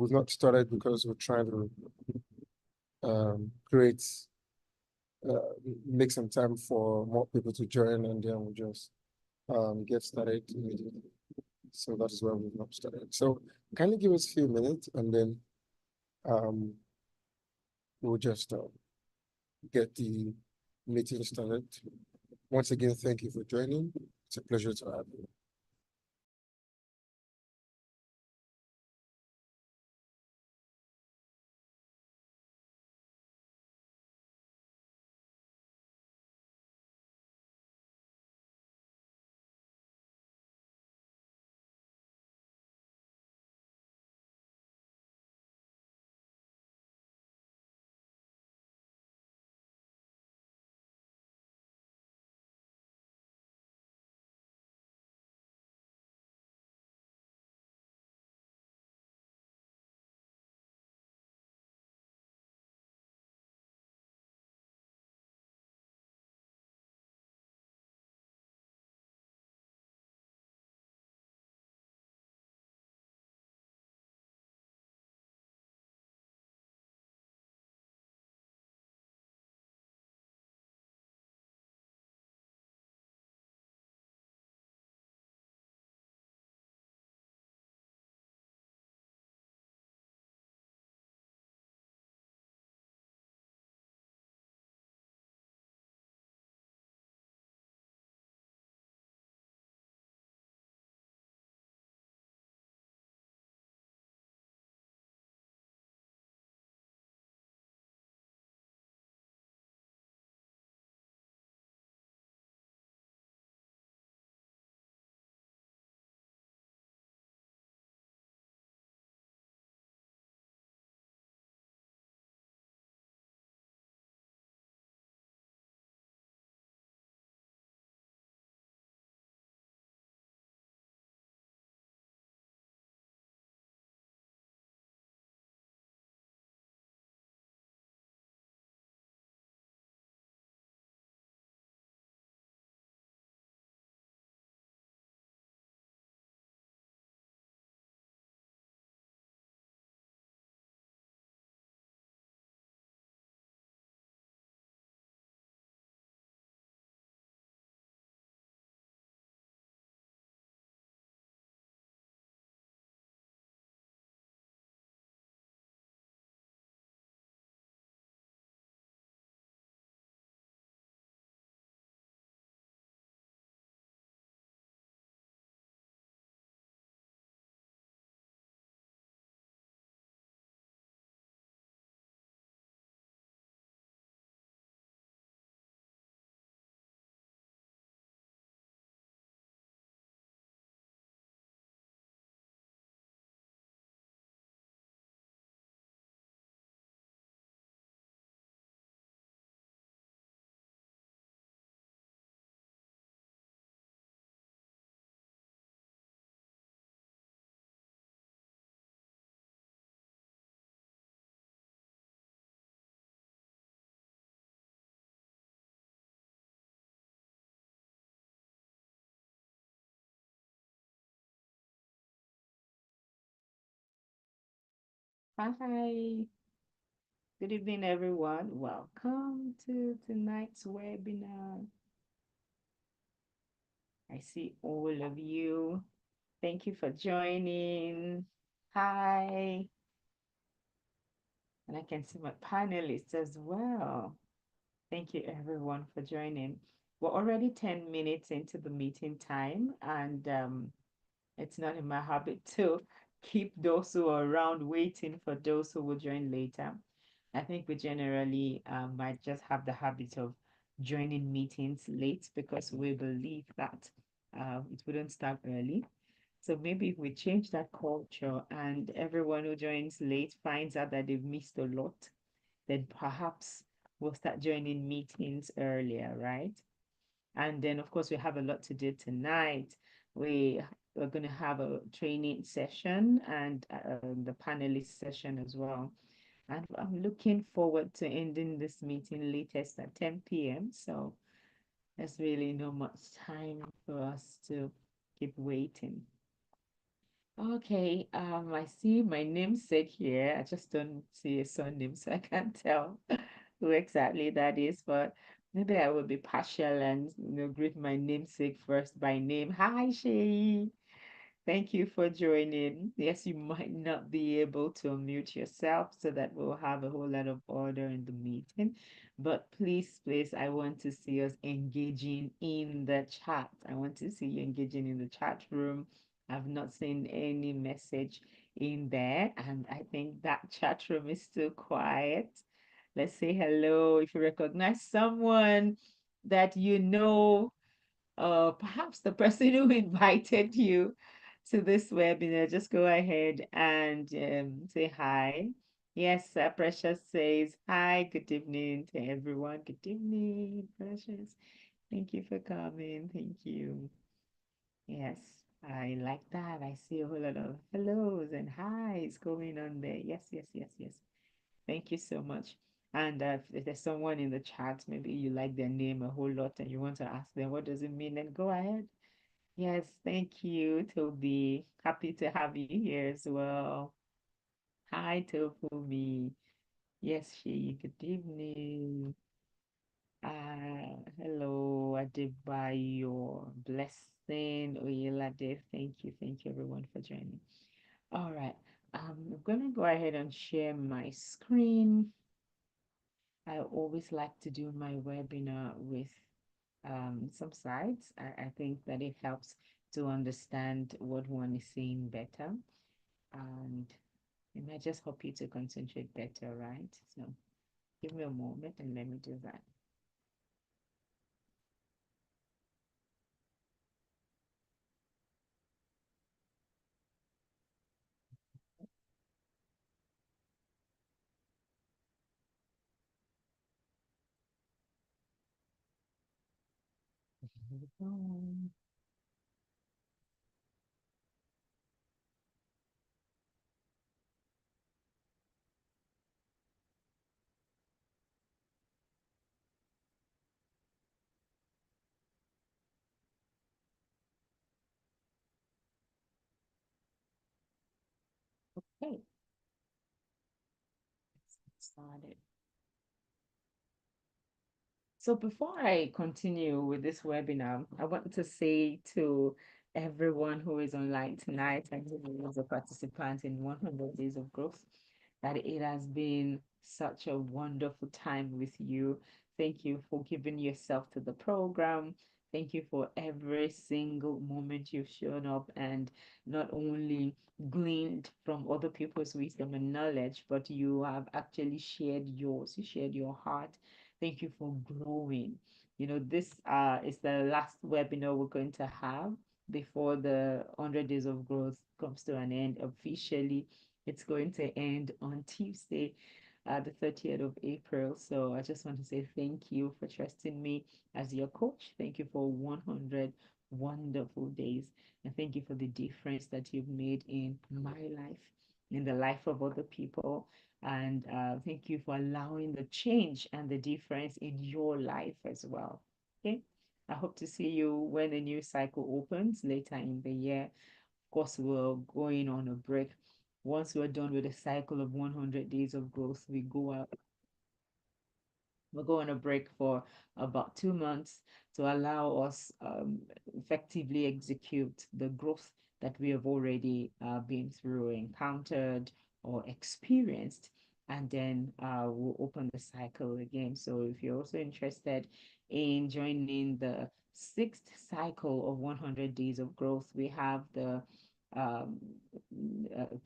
we've not started because we're trying to create, make some time for more people to join, and then we'll just get started immediately. So that is why we've not started. So kindly give us a few minutes, and then we'll just get the meeting started. Once again, thank you for joining. It's a pleasure to have you. Hi, good evening, everyone. Welcome to tonight's webinar. I see all of you. Thank you for joining. Hi, and I can see my panelists as well. Thank you, everyone, for joining. We're already 10 minutes into the meeting time, and it's not in my habit to keep those who are around waiting for those who will join later. I think we generally might just have the habit of joining meetings late because we believe that it wouldn't start early. So maybe if we change that culture and everyone who joins late finds out that they've missed a lot, then perhaps we'll start joining meetings earlier, right? And then, of course, we have a lot to do tonight. We're going to have a training session and the panelist session as well. And I'm looking forward to ending this meeting latest at 10 p.m. So there's really no much time for us to keep waiting. Okay, I see my namesake here. I just don't see a surname, so I can't tell who exactly that is, but maybe I will be partial and greet my namesake first by name. Hi, Shay. Thank you for joining. Yes, you might not be able to unmute yourself, so that we'll have a whole lot of order in the meeting. But please, please, I want to see us engaging in the chat. I want to see you engaging in the chat room. I've not seen any message in there, and I think that chat room is still quiet. Let's say hello. If you recognize someone that you know, perhaps the person who invited you to this webinar, just go ahead and say hi. Yes, Precious says hi, good evening to everyone. Good evening, Precious. Thank you for coming. Thank you. Yes, I like that. I see a whole lot of hellos and hi's going on there. Yes, yes, yes, yes. Thank you so much. And if there's someone in the chat, maybe you like their name a whole lot and you want to ask them, what does it mean? Then go ahead. Yes, thank you, Toby. Happy to have you here as well. Hi, Toby. Yes, she, good evening. Hello, Adebayo. Blessing, Oyelade. Thank you everyone for joining. All right, I'm gonna go ahead and share my screen. I always like to do my webinar with some slides. I think that it helps to understand what one is seeing better, and it might just help you to concentrate better, right? So give me a moment and let me do that. Here we go. Okay, let's get started. So before I continue with this webinar, I want to say to everyone who is online tonight and who is a participant in 100 Days of Growth that it has been such a wonderful time with you. Thank you for giving yourself to the program. Thank you for every single moment you've shown up and not only gleaned from other people's wisdom and knowledge, but you have actually shared yours. You shared your heart. Thank you for growing. This is the last webinar we're going to have before the 100 Days of Growth comes to an end officially. It's going to end on Tuesday, the 30th of April. So I just want to say thank you for trusting me as your coach. Thank you for 100 wonderful days. And thank you for the difference that you've made in my life, in the life of other people. And thank you for allowing the change and the difference in your life as well. Okay. I hope to see you when the new cycle opens later in the year. Of course, we're going on a break. Once we're done with the cycle of 100 days of growth, we'll go on a break for about 2 months to allow us effectively execute the growth that we have already been through, encountered, or experienced. And then we'll open the cycle again. So if you're also interested in joining the sixth cycle of 100 days of growth, we have the um,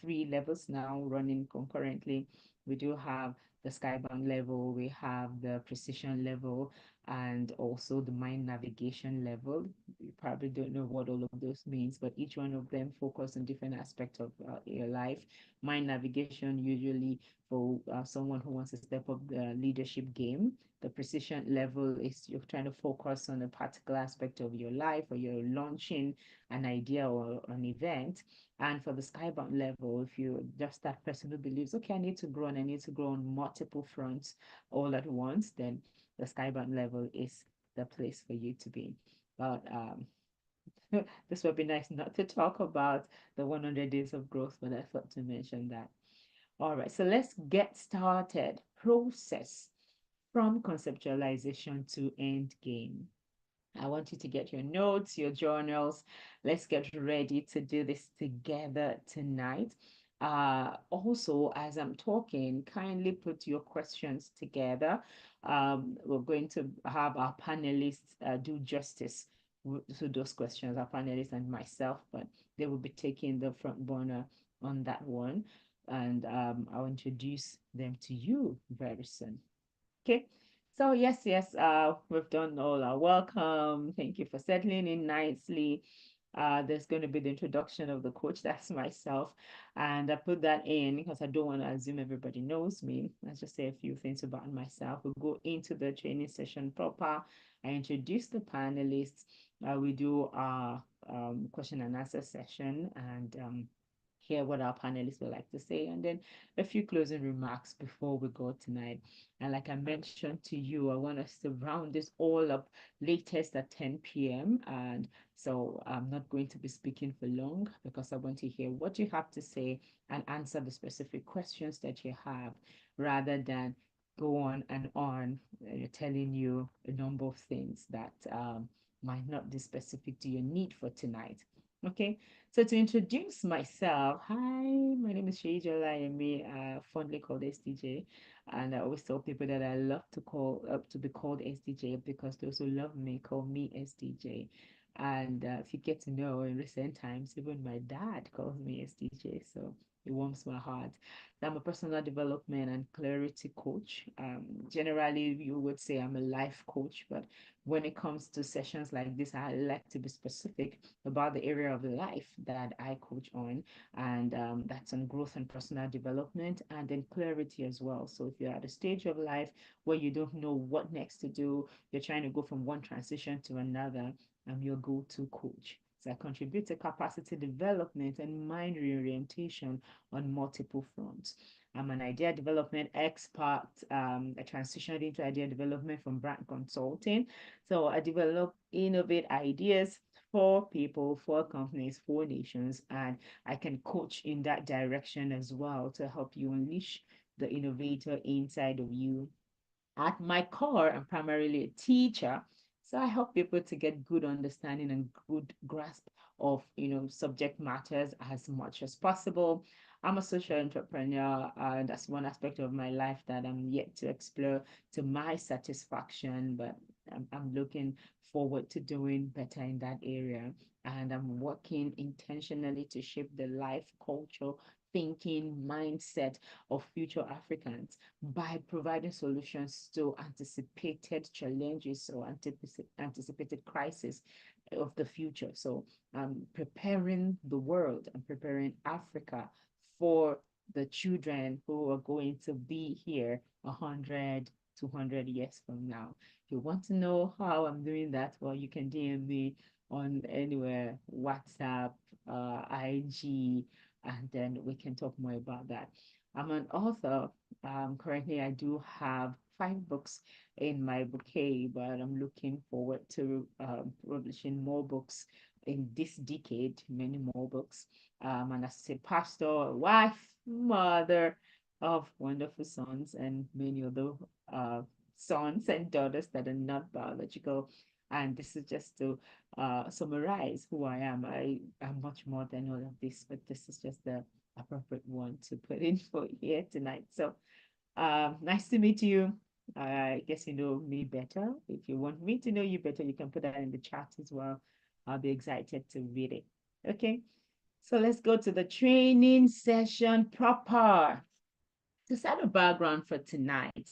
3 levels now running concurrently. We do have the skybound level, we have the precision level, and also the mind navigation level. You probably don't know what all of those means, but each one of them focus on different aspects of your life. Mind navigation usually for someone who wants to step up the leadership game. The precision level is you're trying to focus on a particular aspect of your life, or you're launching an idea or an event. And for the skybound level, if you're just that person who believes, okay, I need to grow and I need to grow on multiple fronts all at once, then the skybound level is the place for you to be. But this would be nice not to talk about the 100 days of growth, but I thought to mention that. All right, so let's get started. Process from conceptualization to end game. I want you to get your notes, your journals. Let's get ready to do this together tonight. Also, as I'm talking, kindly put your questions together. We're going to have our panelists do justice to those questions, our panelists and myself, but they will be taking the front burner on that one. And I'll introduce them to you very soon. Okay. So yes, we've done all our welcome. Thank you for settling in nicely. There's going to be the introduction of the coach. That's myself. And I put that in because I don't want to assume everybody knows me. Let's just say a few things about myself. We'll go into the training session proper. I introduce the panelists. We do our question and answer session, and hear what our panelists would like to say, and then a few closing remarks before we go tonight. And like I mentioned to you, I want us to round this all up latest at 10 p.m. And so I'm not going to be speaking for long because I want to hear what you have to say and answer the specific questions that you have rather than go on and on telling you a number of things that might not be specific to your need for tonight. Okay, so to introduce myself, hi, my name is Sheyi Jolayemi, fondly called SDJ, and I always tell people that I love to be called SDJ because those who love me call me SDJ. And if you get to know, in recent times, even my dad calls me SDJ, so it warms my heart. I'm a personal development and clarity coach. Generally, you would say I'm a life coach, but when it comes to sessions like this, I like to be specific about the area of life that I coach on, and that's on growth and personal development, and then clarity as well. So if you're at a stage of life where you don't know what next to do, you're trying to go from one transition to another, I'm your go-to coach. So I contribute to capacity development and mind reorientation on multiple fronts. I'm an idea development expert. I transitioned into idea development from brand consulting. So I develop innovate ideas for people, for companies, for nations, and I can coach in that direction as well to help you unleash the innovator inside of you. At my core, I'm primarily a teacher. So I help people to get good understanding and good grasp of, subject matters as much as possible. I'm a social entrepreneur, and that's one aspect of my life that I'm yet to explore to my satisfaction, but I'm looking forward to doing better in that area. And I'm working intentionally to shape the life, culture, thinking, mindset of future Africans by providing solutions to anticipated challenges or anticipated crises of the future. So preparing the world and preparing Africa for the children who are going to be here 100, 200 years from now. If you want to know how I'm doing that, well, you can DM me on anywhere, WhatsApp, IG, and then we can talk more about that. I'm an author. Currently, I do have 5 books in my bouquet, but I'm looking forward to publishing more books in this decade, many more books. And as a pastor, a wife, mother of wonderful sons, and many other sons and daughters that are not biological. And this is just to summarize who I am. I am much more than all of this, but this is just the appropriate one to put in for here tonight. So nice to meet you. I guess you know me better. If you want me to know you better, you can put that in the chat as well. I'll be excited to read it. Okay, so let's go to the training session proper. To set a background for tonight,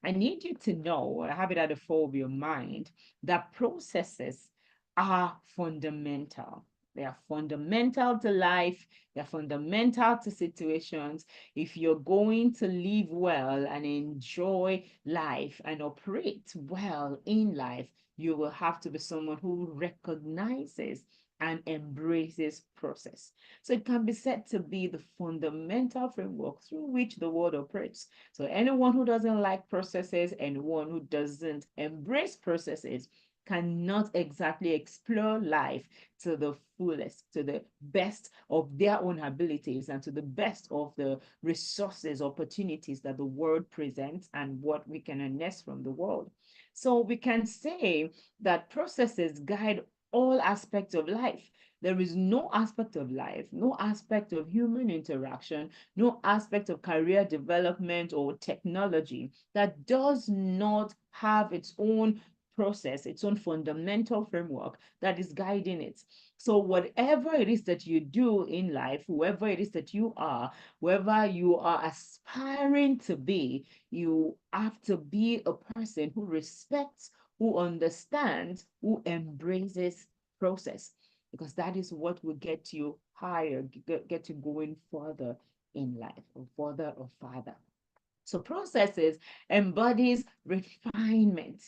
I need you to know, I have it at the fore of your mind, that processes are fundamental. They are fundamental to life. They're fundamental to situations. If you're going to live well and enjoy life and operate well in life, you will have to be someone who recognizes and embraces process. So it can be said to be the fundamental framework through which the world operates. So anyone who doesn't like processes, anyone who doesn't embrace processes cannot exactly explore life to the fullest, to the best of their own abilities, and to the best of the resources, opportunities that the world presents and what we can harness from the world. So we can say that processes guide all aspects of life. There is no aspect of life, no aspect of human interaction, no aspect of career development or technology that does not have its own process, its own fundamental framework that is guiding it. So whatever it is that you do in life, whoever it is that you are, whoever you are aspiring to be, you have to be a person who respects, who understands, who embraces process, because that is what will get you higher, get you going further in life, or further or farther. So processes embodies refinement.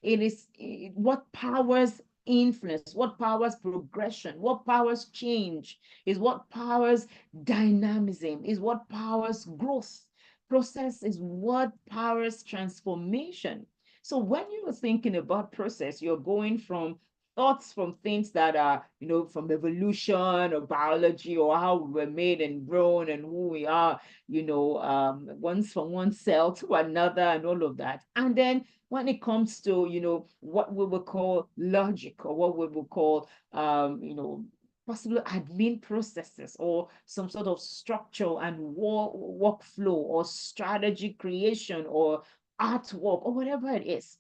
It is what powers influence, what powers progression, what powers change, is what powers dynamism, is what powers growth. Process is what powers transformation. So when you're thinking about process, you're going from thoughts, from things that are, from evolution or biology, or how we were made and grown and who we are, once from one cell to another and all of that. And then when it comes to, what we would call logic, or what we would call, possible admin processes, or some sort of structure and workflow, or strategy creation, or artwork, or whatever it is,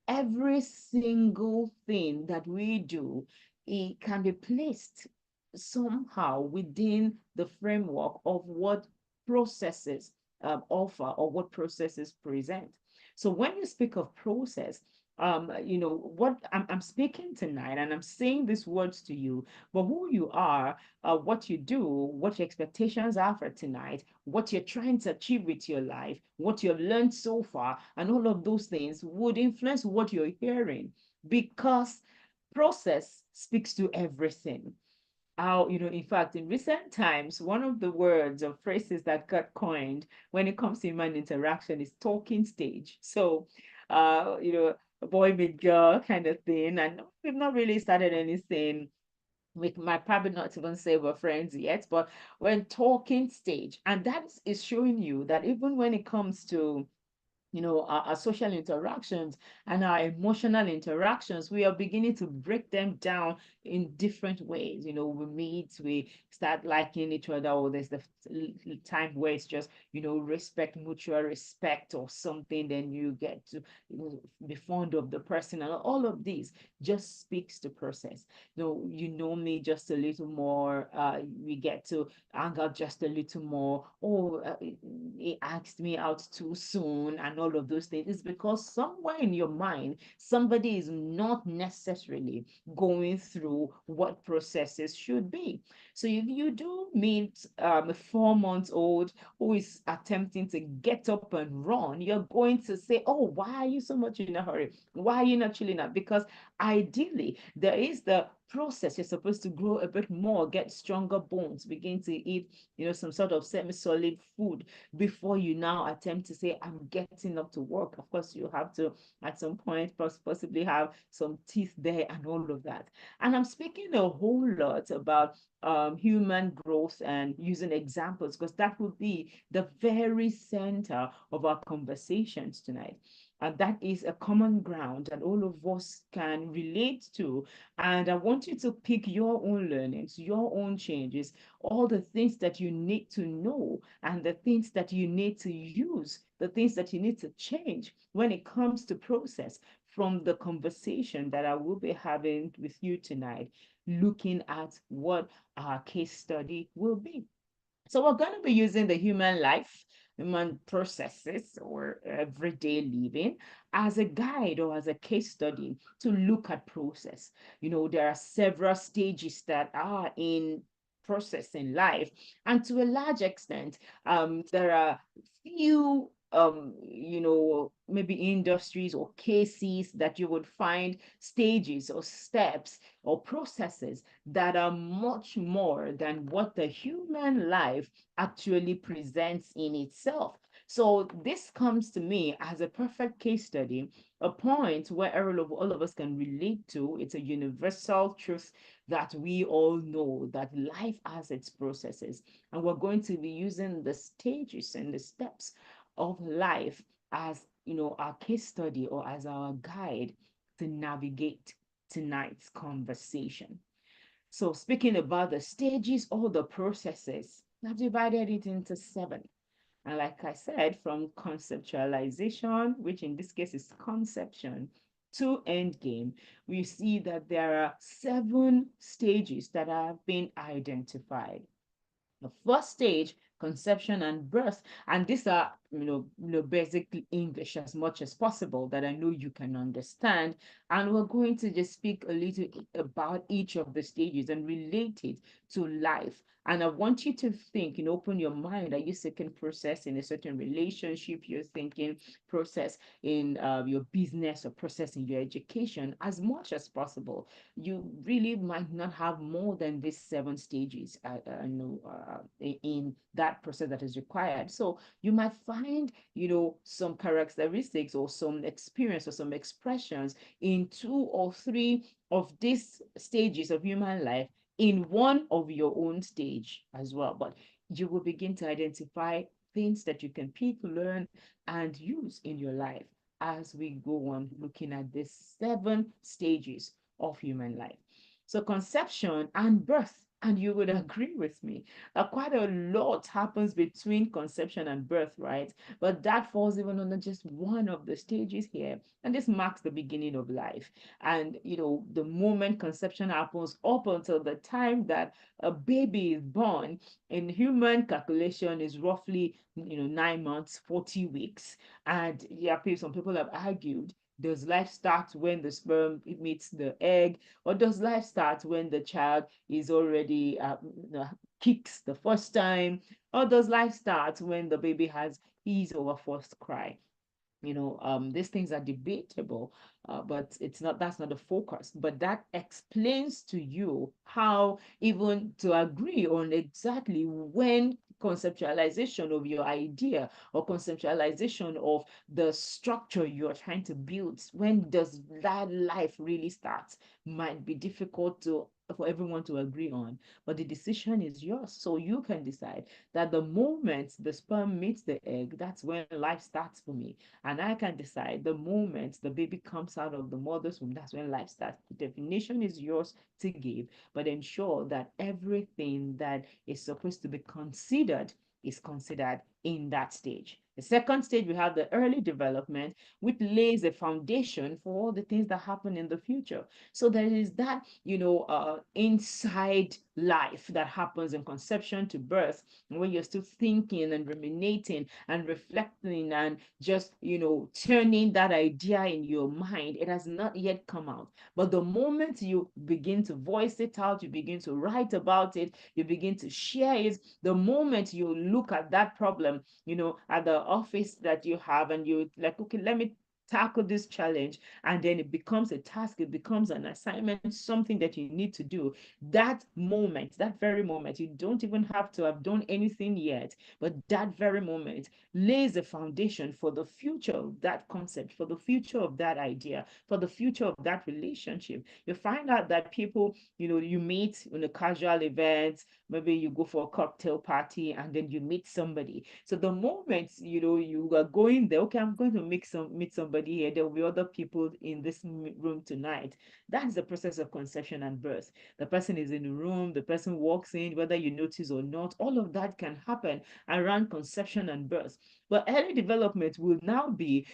every single thing that we do, it can be placed somehow within the framework of what processes offer, or what processes present. So when you speak of process, what I'm speaking tonight, and I'm saying these words to you, but who you are, what you do, what your expectations are for tonight, what you're trying to achieve with your life, what you've learned so far, and all of those things would influence what you're hearing, because process speaks to everything. How, in fact, in recent times, one of the words or phrases that got coined when it comes to human interaction is talking stage. So, a boy meet girl kind of thing. And we've not really started anything. We might probably not even say we're friends yet, but we're in talking stage. And that is showing you that even when it comes to, our social interactions and our emotional interactions, we are beginning to break them down in different ways. We meet, we start liking each other, or there's the time where it's just, respect, mutual respect or something, then you get to, be fond of the person, and all of these just speaks to process. You know me just a little more, we get to hang out just a little more. Oh, he asked me out too soon, and all of those things. It's because somewhere in your mind, somebody is not necessarily going through what processes should be. So if you do meet a 4 months old who is attempting to get up and run, you're going to say, oh, why are you so much in a hurry? Why are you not chilling out? Because ideally, there is the process. You're supposed to grow a bit more, get stronger bones, begin to eat, some sort of semi-solid food before you now attempt to say, I'm getting up to work. Of course, you have to, at some point, possibly have some teeth there and all of that. And I'm speaking a whole lot about human growth and using examples, because that will be the very center of our conversations tonight. And that is a common ground that all of us can relate to. And I want you to pick your own learnings, your own changes, all the things that you need to know, and the things that you need to use, the things that you need to change when it comes to process, from the conversation that I will be having with you tonight, looking at what our case study will be. So we're going to be using the human life, human processes, or everyday living as a guide, or as a case study to look at process. There are several stages that are in process in life, and to a large extent, there are few maybe industries or cases that you would find stages or steps or processes that are much more than what the human life actually presents in itself. So this comes to me as a perfect case study, a point where all of us can relate to. It's a universal truth that we all know that life has its processes, and we're going to be using the stages and the steps of life as our case study or as our guide to navigate tonight's conversation. So speaking about the stages or the processes, I've divided it into 7. And like I said, from conceptualization, which in this case is conception, to end game, we see that there are 7 stages that have been identified. The first stage, conception and birth, and these are basically English as much as possible that I know you can understand. And we're going to just speak a little about each of the stages and relate it to life. And I want you to think, open your mind. Are you seeking process in a certain relationship? You're thinking process in your business or process in your education as much as possible. You really might not have more than these 7 stages in that process that is required. So you might find, some characteristics or some experience or some expressions in 2 or 3 of these stages of human life in one of your own stage as well. But you will begin to identify things that you can pick, learn, and use in your life as we go on looking at these 7 stages of human life. So conception and birth, and you would agree with me that quite a lot happens between conception and birth, right? But that falls even under just one of the stages here. And this marks the beginning of life. And, the moment conception happens up until the time that a baby is born, in human calculation is roughly, 9 months, 40 weeks. And yeah, some people have argued, does life start when the sperm meets the egg, or does life start when the child is already kicks the first time, or does life start when the baby has his or her first cry? These things are debatable, but that's not the focus. But that explains to you how even to agree on exactly when conceptualization of your idea or conceptualization of the structure you're trying to build, when does that life really start, might be difficult for everyone to agree on. But the decision is yours. So you can decide that the moment the sperm meets the egg, that's when life starts for me. And I can decide the moment the baby comes out of the mother's womb, that's when life starts. The definition is yours to give, but ensure that everything that is supposed to be considered is considered in that stage. The second stage, we have the early development, which lays a foundation for all the things that happen in the future. So there is that, inside life that happens in conception to birth, when you're still thinking and ruminating and reflecting and just, turning that idea in your mind. It has not yet come out. But the moment you begin to voice it out, you begin to write about it, you begin to share it, the moment you look at that problem, at the office that you have, and you like, okay, let me tackle this challenge, and then it becomes a task, it becomes an assignment, something that you need to do. That moment, that very moment, you don't even have to have done anything yet, but that very moment lays a foundation for the future of that concept, for the future of that idea, for the future of that relationship. You find out that people, you meet in a casual event, maybe you go for a cocktail party, and then you meet somebody. So the moment, you are going there, okay, I'm going to meet somebody here. There will be other people in this room tonight. That is the process of conception and birth. The person is in the room, the person walks in, whether you notice or not, all of that can happen around conception and birth. But early development will now be,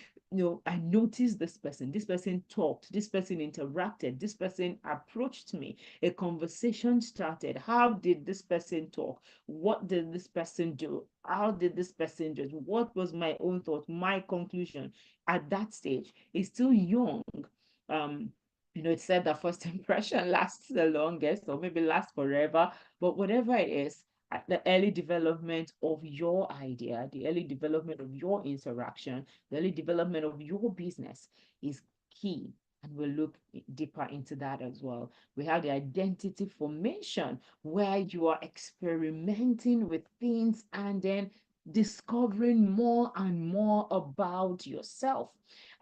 I noticed this person talked, this person interacted, this person approached me, a conversation started. How did this person talk? What did this person do? How did this person do it? What was my own thought, my conclusion at that stage? It's still young. Um, it's said that first impression lasts the longest, or maybe lasts forever, but whatever it is, at the early development of your idea, the early development of your interaction, the early development of your business is key. And we'll look deeper into that as well. We have the identity formation, where you are experimenting with things and then discovering more and more about yourself.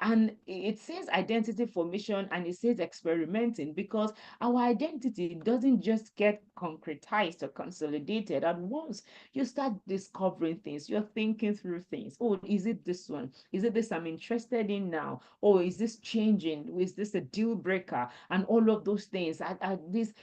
And it says identity formation and it says experimenting, because our identity doesn't just get concretized or consolidated at once. You start discovering things, you're thinking through things. Oh, is it this one? Is it this I'm interested in now? Or is this changing? Is this a deal breaker? And all of those things. Are these,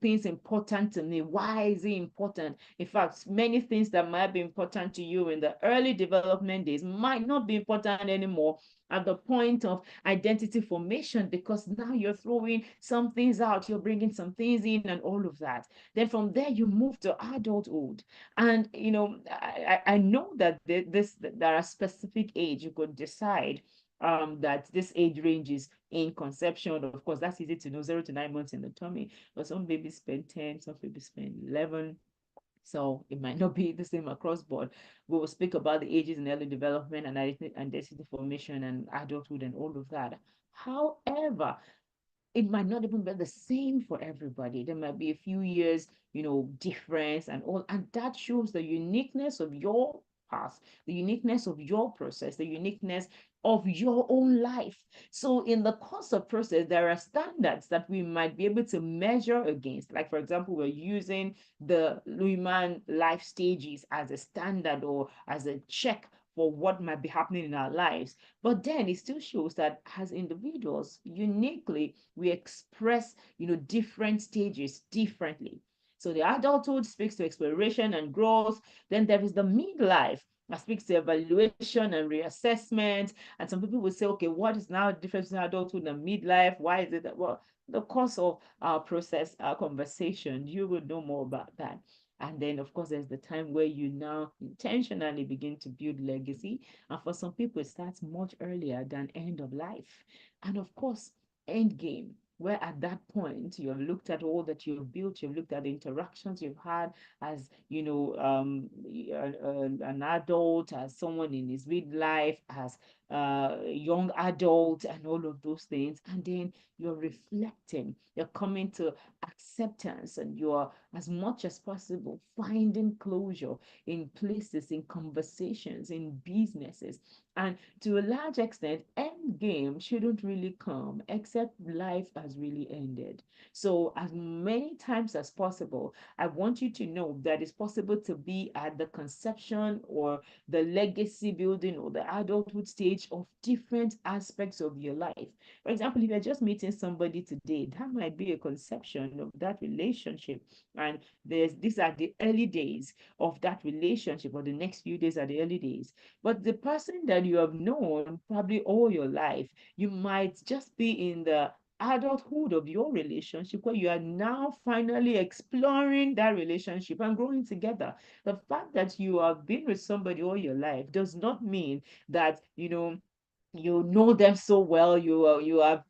things important to me? Why is it important? In fact, many things that might be important to you in the early development days might not be important anymore at the point of identity formation, because now you're throwing some things out, you're bringing some things in, and all of that. Then from there, you move to adulthood. And, I know that there are specific age you could decide that this age range is in conception. Of course, that's easy to know, 0 to 9 months in the tummy, but some babies spend 10, some babies spend 11. So it might not be the same across board. We will speak about the ages in early development and identity formation and adulthood and all of that. However, it might not even be the same for everybody. There might be a few years, difference and all, and that shows the uniqueness of your path, the uniqueness of your process, the uniqueness of your own life. So in the course of process, there are standards that we might be able to measure against. Like, for example, we're using the Luhmann life stages as a standard or as a check for what might be happening in our lives. But then it still shows that as individuals, uniquely, we express, different stages differently. So the adulthood speaks to exploration and growth. Then there is the midlife that speaks to evaluation and reassessment. And some people will say, okay, what is now the difference between adulthood and midlife? Why is it that? Well, the course of our process, our conversation, you will know more about that. And then, of course, there's the time where you now intentionally begin to build legacy. And for some people, it starts much earlier than end of life. And of course, end game, where at that point you have looked at all that you've built, you've looked at the interactions you've had as, an adult, as someone in his midlife, as a young adult, and all of those things. And then you're reflecting, you're coming to acceptance, and you're, as much as possible, finding closure in places, in conversations, in businesses. And to a large extent, end game shouldn't really come except life has really ended. So as many times as possible, I want you to know that it's possible to be at the conception or the legacy building or the adulthood stage of different aspects of your life. For example, if you're just meeting somebody today, that might be a conception of that relationship. And these are the early days of that relationship, or the next few days are the early days. But the person that you have known probably all your life, you might just be in the adulthood of your relationship, where you are now finally exploring that relationship and growing together. The fact that you have been with somebody all your life does not mean that you know them so well, you have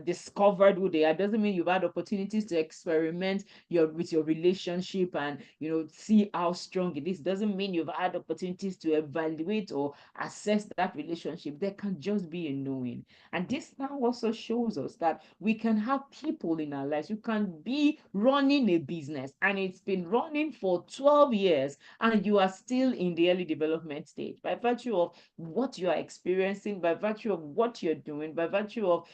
discovered who they are. Doesn't mean you've had opportunities to experiment with your relationship and see how strong it is. Doesn't mean you've had opportunities to evaluate or assess that relationship. There can just be a knowing. And this now also shows us that we can have people in our lives. You can be running a business and it's been running for 12 years and you are still in the early development stage by virtue of what you are experiencing, by virtue of what you're doing, by virtue of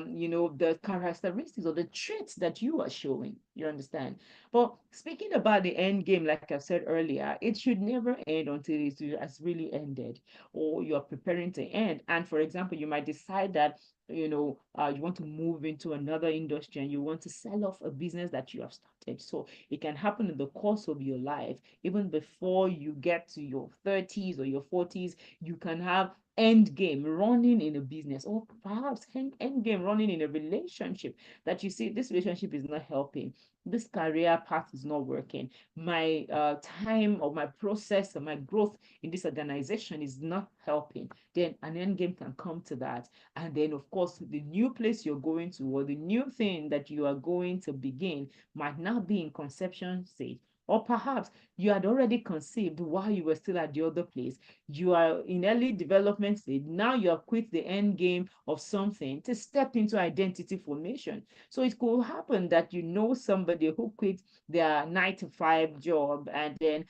the characteristics or the traits that you are showing. You understand? But speaking about the end game, like I said earlier, it should never end until it has really ended, or you're preparing to end. And for example, you might decide that you want to move into another industry and you want to sell off a business that you have started. So it can happen in the course of your life, even before you get to your 30s or your 40s. You can have end game running in a business, or perhaps end game running in a relationship that you see this relationship is not helping, this career path is not working, my time or my process or my growth in this organization is not helping. Then an end game can come to that. And then of course the new place you're going to, or the new thing that you are going to begin, might now be in conception stage, Or perhaps you had already conceived while you were still at the other place. You are in early development stage. Now you have quit the end game of something to step into identity formation. So it could happen that you know somebody who quit their 9 to 5 job, and then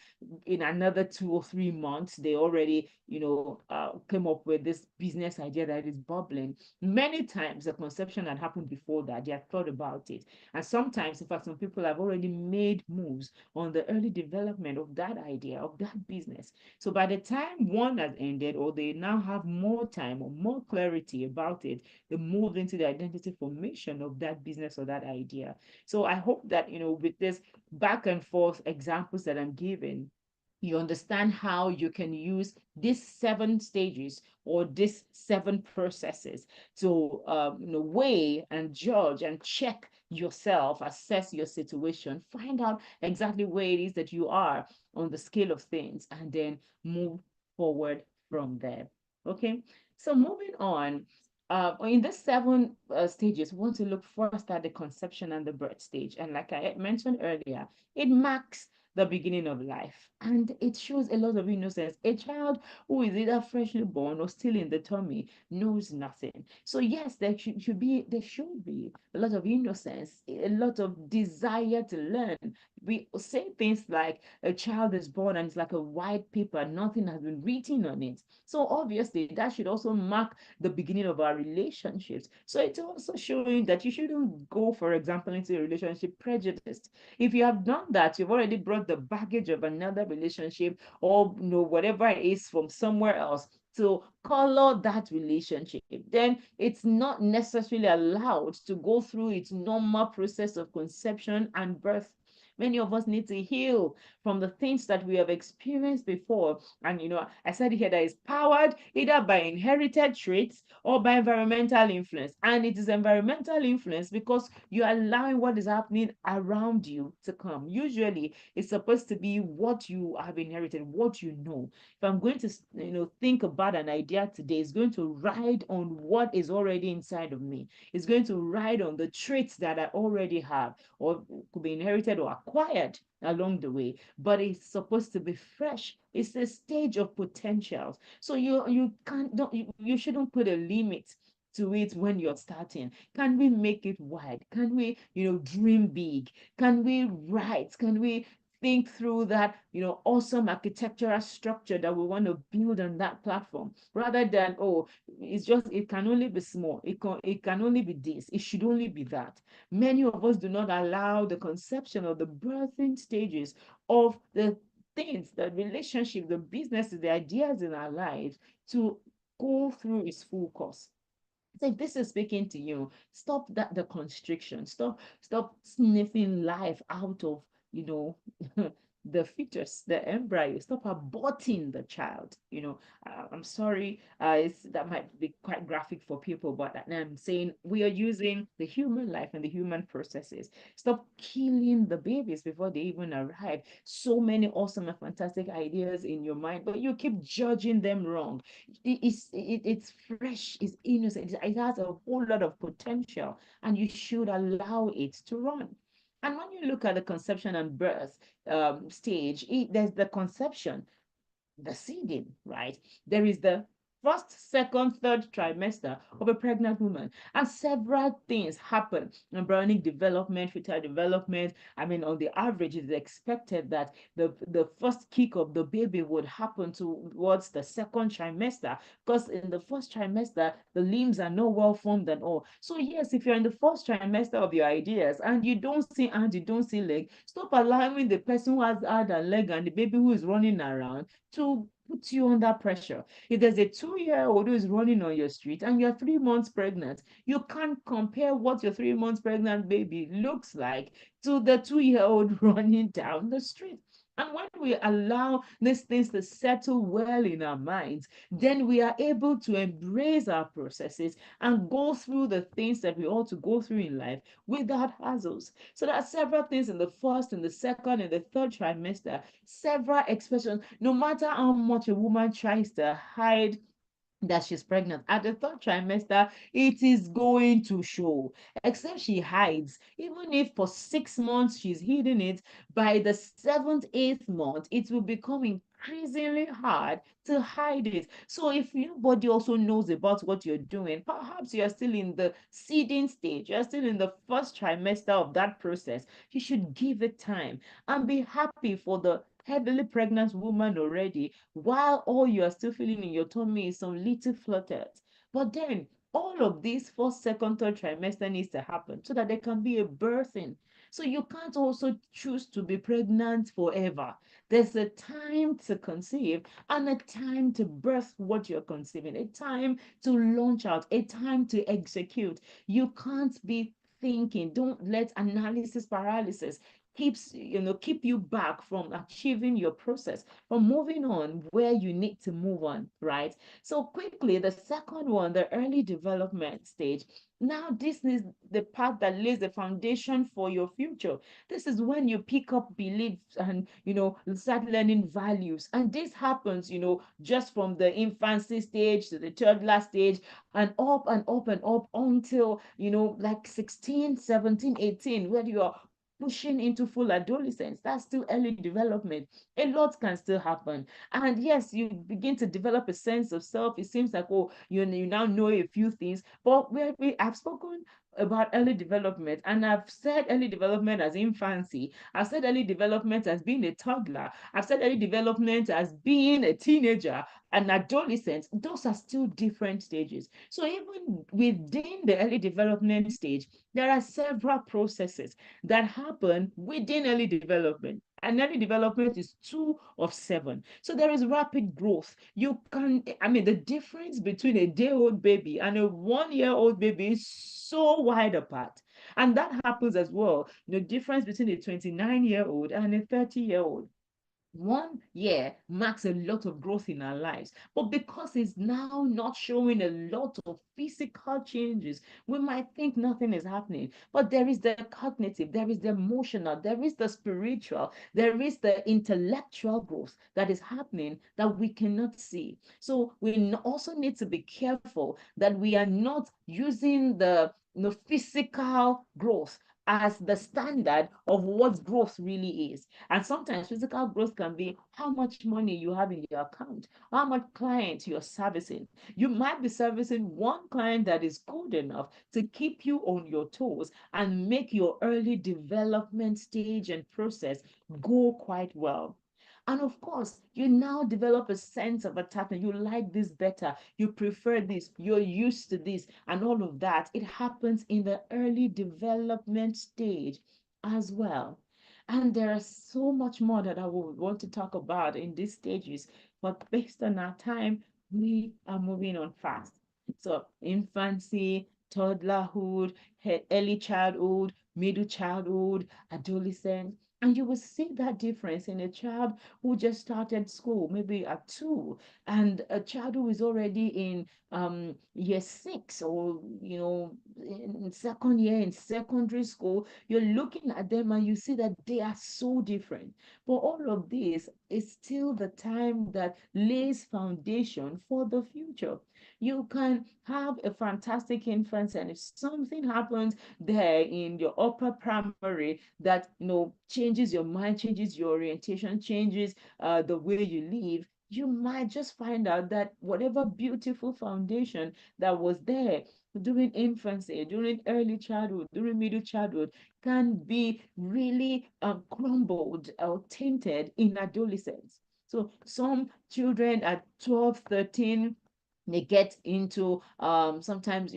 in another 2 or 3 months, they already, came up with this business idea that is bubbling. Many times the conception had happened before that. They had thought about it. And sometimes, in fact, some people have already made moves on the early development of that idea, of that business. So by the time one has ended, or they now have more time or more clarity about it, they move into the identity formation of that business or that idea. So I hope that, with this back and forth examples that I'm giving, you understand how you can use these 7 stages or these 7 processes to weigh and judge and check yourself, assess your situation, find out exactly where it is that you are on the scale of things, and then move forward from there. Okay, so moving on. In the 7 stages, we want to look first at the conception and the birth stage. And like I mentioned earlier, it marks the beginning of life. And it shows a lot of innocence. A child who is either freshly born or still in the tummy knows nothing. So yes, there should be a lot of innocence, a lot of desire to learn. We say things like a child is born and it's like a white paper, nothing has been written on it. So obviously that should also mark the beginning of our relationships. So it's also showing that you shouldn't go, for example, into a relationship prejudiced. If you have done that, you've already brought the baggage of another relationship, or whatever it is from somewhere else to color that relationship. Then it's not necessarily allowed to go through its normal process of conception and birth. Many of us need to heal from the things that we have experienced before. And I said here that is powered either by inherited traits or by environmental influence. And it is environmental influence because you're allowing what is happening around you to come. Usually, it's supposed to be what you have inherited, what you know. If I'm going to, think about an idea today, it's going to ride on what is already inside of me. It's going to ride on the traits that I already have, or could be inherited or acquired along the way, but it's supposed to be fresh. It's a stage of potentials. So you can't don't you shouldn't put a limit to it when you're starting. Can we make it wide? Can we, dream big? Can we write? Can we think through that, awesome architectural structure that we want to build on that platform, rather than, oh, it can only be small. It can only be this. It should only be that. Many of us do not allow the conception of the birthing stages of the things, the relationship, the businesses, the ideas in our lives to go through its full course. So if this is speaking to you, stop the constriction. Stop sniffing life out of, you know, the fetus, the embryo. Stop aborting the child. I'm sorry, that might be quite graphic for people, but I'm saying we are using the human life and the human processes. Stop killing the babies before they even arrive. So many awesome and fantastic ideas in your mind, but you keep judging them wrong. It's fresh, it's innocent, it has a whole lot of potential, and you should allow it to run. And when you look at the conception and birth stage, there's the conception, the seeding, right? There is the first, second, third trimester of a pregnant woman, and several things happen: embryonic development, fetal development. I mean, on the average, it's expected that the first kick of the baby would happen towards the second trimester, because in the first trimester, the limbs are not well formed at all. So yes, if you're in the first trimester of your ideas and you don't see hand, you don't see leg, stop allowing the person who has hand and leg and the baby who is running around to put you under pressure. If there's a 2-year-old who is running on your street and you're 3 months pregnant, you can't compare what your 3 months pregnant baby looks like to the 2-year-old running down the street. And when we allow these things to settle well in our minds, then we are able to embrace our processes and go through the things that we ought to go through in life without hassles. So there are several things in the first, in the second, and the third trimester, several expressions. No matter how much a woman tries to hide that she's pregnant. At the third trimester, it is going to show, except she hides. Even if for 6 months she's hiding it, by the seventh, eighth month, it will become increasingly hard to hide it. So if nobody also knows about what you're doing, perhaps you're still in the seeding stage, you're still in the first trimester of that process, you should give it time and be happy for the heavily pregnant woman already, while all you are still feeling in your tummy is some little flutters. But then all of this first, second, third trimester needs to happen so that there can be a birthing. So you can't also choose to be pregnant forever. There's a time to conceive and a time to birth what you're conceiving, a time to launch out, a time to execute. You can't be thinking. Don't let analysis paralysis keep you back from achieving your process, from moving on where you need to move on, right? So quickly, the second one, the early development stage. Now, this is the part that lays the foundation for your future. This is when you pick up beliefs and start learning values. And this happens, just from the infancy stage to the toddler stage and up and up and up until like 16, 17, 18, where you are pushing into full adolescence. That's still early development. A lot can still happen. And yes, you begin to develop a sense of self. It seems like, oh, you now know a few things. But I've spoken about early development, and I've said early development as infancy. I've said early development as being a toddler. I've said early development as being a teenager, an adolescent. Those are still different stages. So even within the early development stage, there are several processes that happen within early development. And early development is 2 of 7. So there is rapid growth. The difference between a day-old baby and a 1-year-old baby is so wide apart. And that happens as well. The difference between a 29-year-old and a 30-year-old. 1 year marks a lot of growth in our lives, but because it's now not showing a lot of physical changes, we might think nothing is happening. But there is the cognitive, there is the emotional, there is the spiritual, there is the intellectual growth that is happening that we cannot see. So we also need to be careful that we are not using the physical growth as the standard of what growth really is. And sometimes physical growth can be how much money you have in your account, how much clients you're servicing. You might be servicing one client that is good enough to keep you on your toes and make your early development stage and process go quite well. And of course, you now develop a sense of attachment. You like this better. You prefer this. You're used to this. And all of that. It happens in the early development stage as well. And there is so much more that I would want to talk about in these stages. But based on our time, we are moving on fast. So, infancy, toddlerhood, early childhood, middle childhood, adolescence. And you will see that difference in a child who just started school, maybe at 2, and a child who is already in year 6, or in second year in secondary school. You're looking at them and you see that they are so different. But all of this is still the time that lays foundation for the future. You can have a fantastic infancy, and if something happens there in your upper primary that changes your mind, changes your orientation, changes the way you live, you might just find out that whatever beautiful foundation that was there during infancy, during early childhood, during middle childhood, can be really crumbled or tainted in adolescence. So some children at 12, 13, they get into sometimes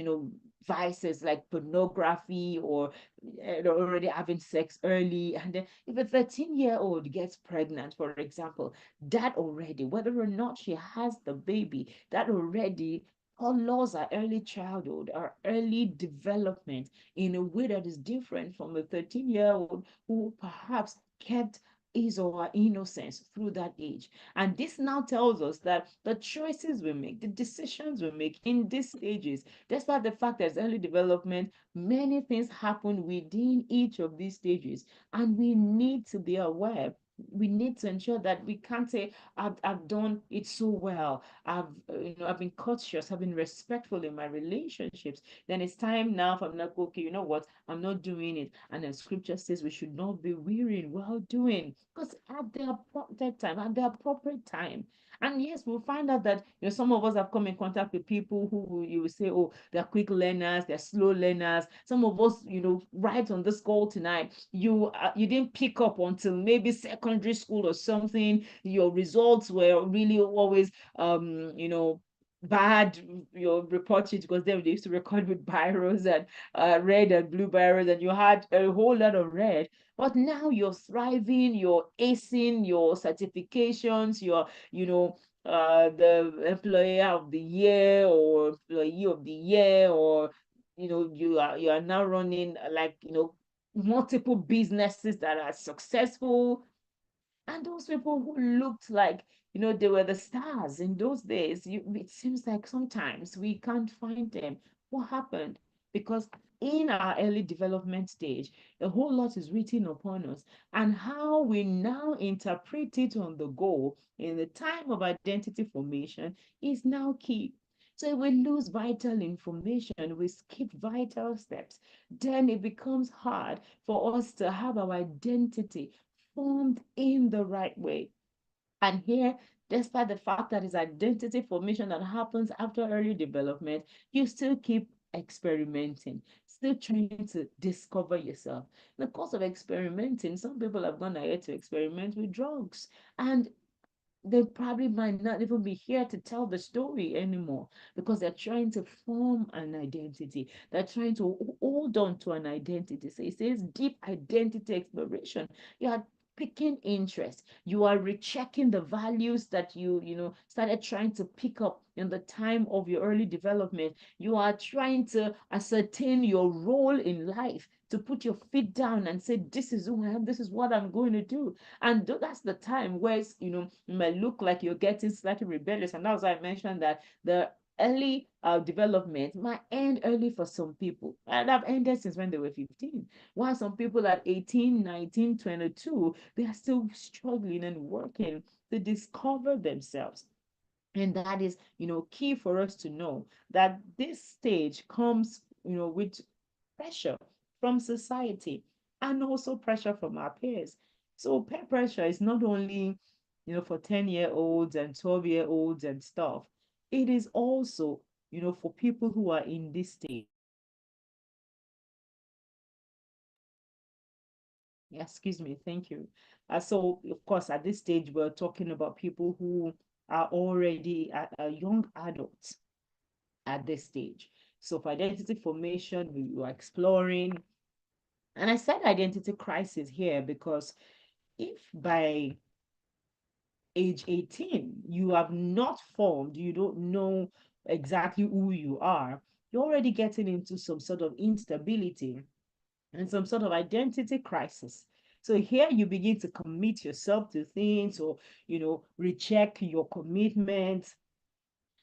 vices like pornography, or they're already having sex early. And then if a 13-year-old gets pregnant, for example, that already, whether or not she has the baby, that already colors our early childhood, our early development, in a way that is different from a 13-year-old who perhaps kept his or her innocence through that age. And this now tells us that the choices we make, the decisions we make in these stages, despite the fact there's early development, many things happen within each of these stages. And we need to be aware we need to ensure that we can't say, I've done it so well. I've been cautious, I've been respectful in my relationships. Then it's time now for I'm like, okay, you know what? I'm not doing it. And then scripture says we should not be weary in well doing, because at the appointed time, at the appropriate time. And yes, we'll find out that some of us have come in contact with people who you will say, oh, they're quick learners, they're slow learners. Some of us, right on this call tonight, you didn't pick up until maybe secondary school or something. Your results were really always bad, your report sheet, because then they used to record with biros and red and blue biros, and you had a whole lot of red. But now you're thriving, you're acing your certifications, you're, the employer of the year or employee of the year, or you are now running like multiple businesses that are successful. And those people who looked like, they were the stars in those days, it seems like sometimes we can't find them. What happened? Because in our early development stage, a whole lot is written upon us, and how we now interpret it on the go in the time of identity formation is now key. So if we lose vital information, we skip vital steps, then it becomes hard for us to have our identity formed in the right way. And here, despite the fact that it's identity formation that happens after early development, you still keep experimenting, still trying to discover yourself. In the course of experimenting, some people have gone ahead to experiment with drugs, and they probably might not even be here to tell the story anymore, because they're trying to form an identity. They're trying to hold on to an identity. So it says deep identity exploration. You are picking interest. You are rechecking the values that you started trying to pick up in the time of your early development. You are trying to ascertain your role in life, to put your feet down and say, this is who I am, this is what I'm going to do. And that's the time where it might look like you're getting slightly rebellious. And that's why I mentioned that the early development might end early for some people, and have ended since when they were 15. While some people at 18, 19, 22, they are still struggling and working to discover themselves. And that is, key for us to know that this stage comes, with pressure from society, and also pressure from our peers. So peer pressure is not only, for 10-year-olds and 12-year-olds and stuff. It is also, for people who are in this stage. Excuse me, thank you. So, of course, at this stage, we're talking about people who are already young adults at this stage. So, for identity formation, we were exploring. And I said identity crisis here because if by age 18 you have not formed, you don't know exactly who you are, you're already getting into some sort of instability and some sort of identity crisis. So here you begin to commit yourself to things, or recheck your commitments.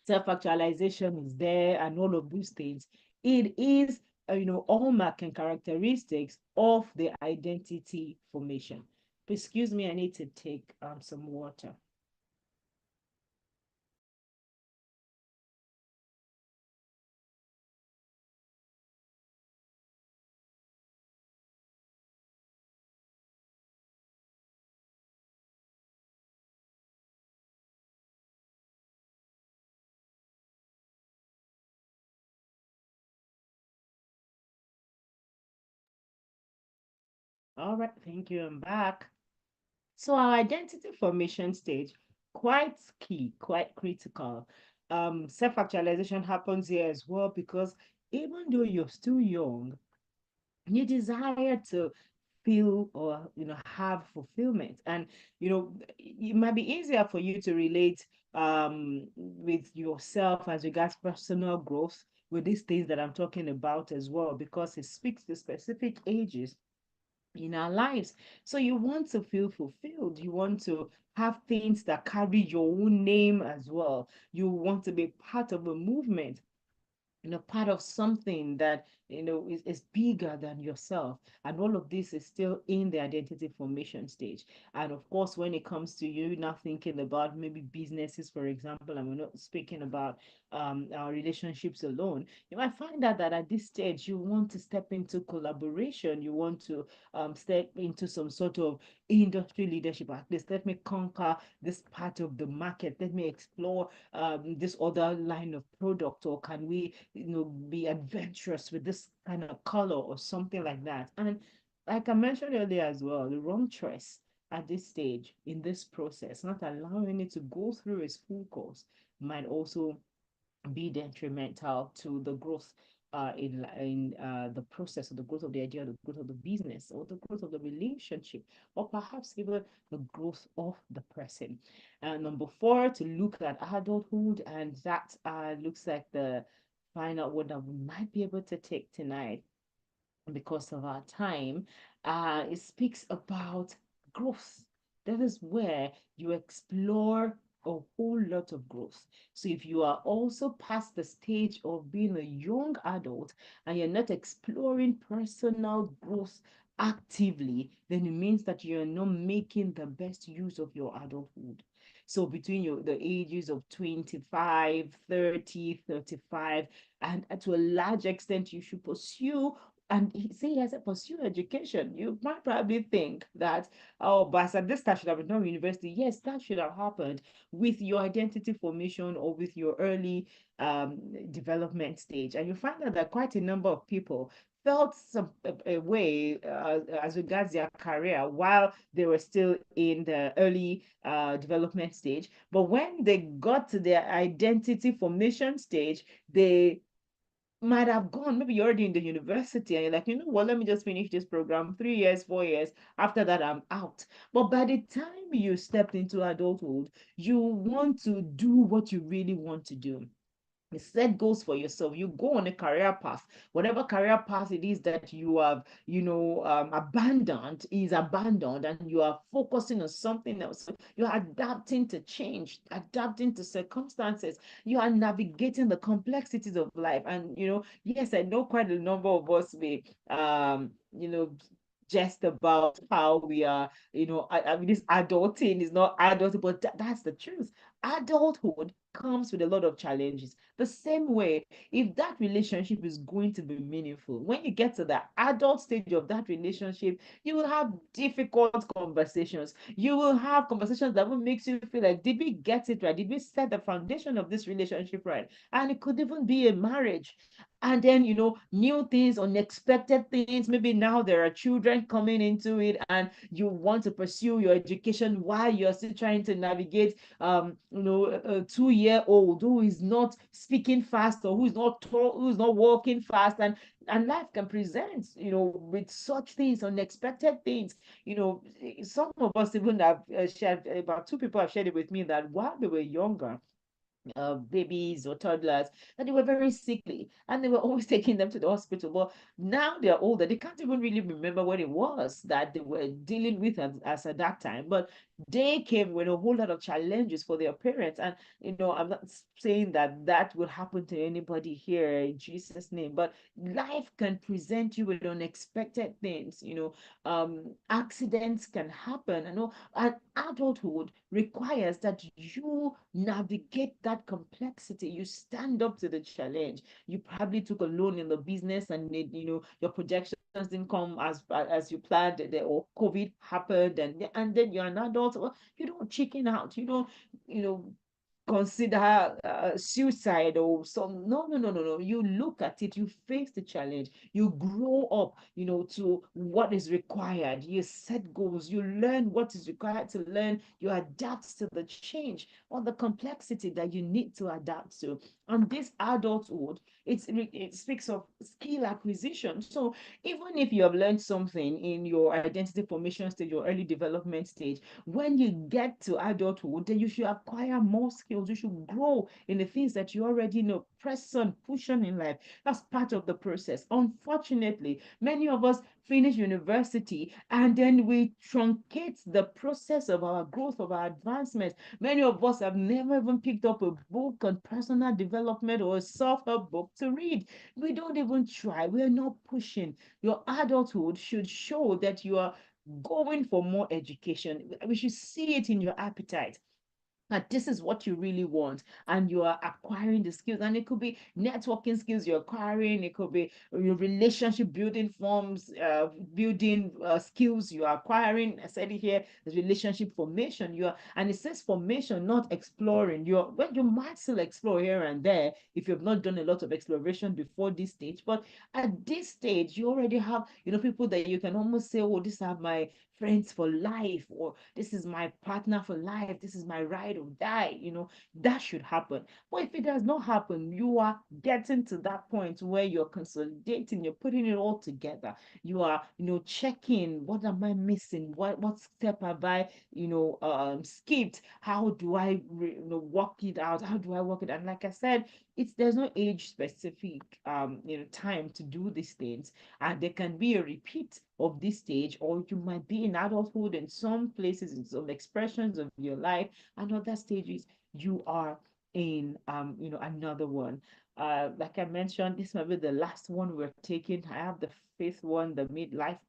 Self-actualization is there, and all of those things. It is hallmark and characteristics of the identity formation. Excuse me, I need to take some water. All right, thank you. I'm back. So our identity formation stage, quite key, quite critical. Self-actualization happens here as well, because even though you're still young, you desire to feel, or have fulfillment. And it might be easier for you to relate with yourself as regards personal growth with these things that I'm talking about as well, because it speaks to specific ages in our lives. So you want to feel fulfilled. You want to have things that carry your own name as well. You want to be part of a movement. part of something that is bigger than yourself, and all of this is still in the identity formation stage. And of course, when it comes to you now thinking about maybe businesses, for example, and we're not speaking about our relationships alone, you might find out that at this stage you want to step into collaboration, you want to step into some sort of industry leadership. At least let me conquer this part of the market, let me explore this other line of product, or can we be adventurous with this kind of color or something like that. And like I mentioned earlier as well, the wrong choice at this stage in this process, not allowing it to go through its full course, might also be detrimental to the growth in the process of the growth of the idea, the growth of the business, or the growth of the relationship, or perhaps even the growth of the person. And number four, to look at adulthood, and that looks like the final one that we might be able to take tonight because of our time. It speaks about growth. That is where you explore a whole lot of growth. So if you are also past the stage of being a young adult and you're not exploring personal growth actively, then it means that you're not making the best use of your adulthood. So between the ages of 25, 30, 35, and to a large extent, you should pursue, and he say he has a pursue education. You might probably think that, oh, but at this time should have been done university. Yes, that should have happened with your identity formation or with your early development stage. And you find out that quite a number of people felt a way as regards their career while they were still in the early development stage. But when they got to their identity formation stage, they might have gone, maybe you're already in the university and you're like, you know what, let me just finish this program, 3 years, 4 years. After that, I'm out. But by the time you stepped into adulthood, you want to do what you really want to do. You set goals for yourself. You go on a career path. Whatever career path it is that you have, abandoned is abandoned, and you are focusing on something else. You are adapting to change, adapting to circumstances. You are navigating the complexities of life. And yes, I know quite a number of us may, just about how we are, I mean, this adulting is not adulting, but that's the truth. Adulthood comes with a lot of challenges. The same way, if that relationship is going to be meaningful, when you get to the adult stage of that relationship, you will have difficult conversations. You will have conversations that will make you feel like, did we get it right? Did we set the foundation of this relationship right? And it could even be a marriage. And then, new things, unexpected things. Maybe now there are children coming into it, and you want to pursue your education while you're still trying to navigate a 2-year-old who is not speaking fast, or who's not walking fast, and life can present with such things, unexpected things. Some of us even have shared, about two people have shared it with me, that while they were younger, babies or toddlers, that they were very sickly and they were always taking them to the hospital. But now they're older, they can't even really remember what it was that they were dealing with as at that time. But they came with a whole lot of challenges for their parents. And I'm not saying that that will happen to anybody here in Jesus' name, but life can present you with unexpected things. Accidents can happen. And adulthood requires that you navigate that complexity. You stand up to the challenge. You probably took a loan in the business, and your projections didn't come as you planned, or COVID happened, and then you're an adult. Well, you don't chicken out. You don't you know consider suicide or some. No, no, no, no, no. You look at it, you face the challenge, you grow up to what is required, you set goals, you learn what is required to learn, you adapt to the change or the complexity that you need to adapt to. And this adulthood, it speaks of skill acquisition. So even if you have learned something in your identity formation stage or early development stage, when you get to adulthood, then you should acquire more skills skills. You should grow in the things that you already know. Press on, push on in life. That's part of the process. Unfortunately, many of us finish university and then we truncate the process of our growth, of our advancement. Many of us have never even picked up a book on personal development or a self-help book to read. We don't even try. We're not pushing. Your adulthood should show that you are going for more education. We should see it in your appetite that this is what you really want, and you are acquiring the skills. And it could be networking skills you're acquiring, it could be your relationship building forms, building skills you are acquiring. I said it here, there's relationship formation. You are, and it says formation, not exploring. You're, well, you might still explore here and there if you've not done a lot of exploration before this stage, but at this stage you already have, people that you can almost say, oh, these are my friends for life, or this is my partner for life, this is my ride or die. That should happen. But if it does not happen, you are getting to that point where you're consolidating, you're putting it all together. You are, checking, what am I missing? What step have I, skipped? How do I, work it out? How do I work it? And like I said, there's no age specific time to do these things, and there can be a repeat of this stage, or you might be in adulthood in some places, in some expressions of your life, and other stages you are in another one. Like I mentioned, this might be the last one we're taking. I have the fifth one, the midlife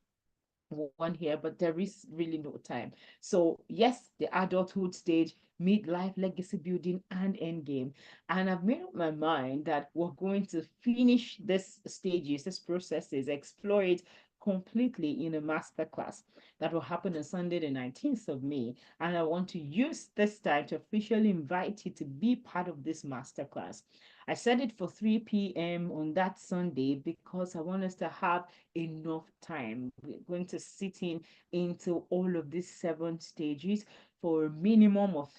one here, but there is really no time. So yes, the adulthood stage, midlife, legacy building, and end game. And I've made up my mind that we're going to finish this stages, this processes, explore it completely in a masterclass that will happen on Sunday, the 19th of May. And I want to use this time to officially invite you to be part of this masterclass. I set it for 3 p.m. on that Sunday because I want us to have enough time. We're going to sit into all of these 7 stages for a minimum of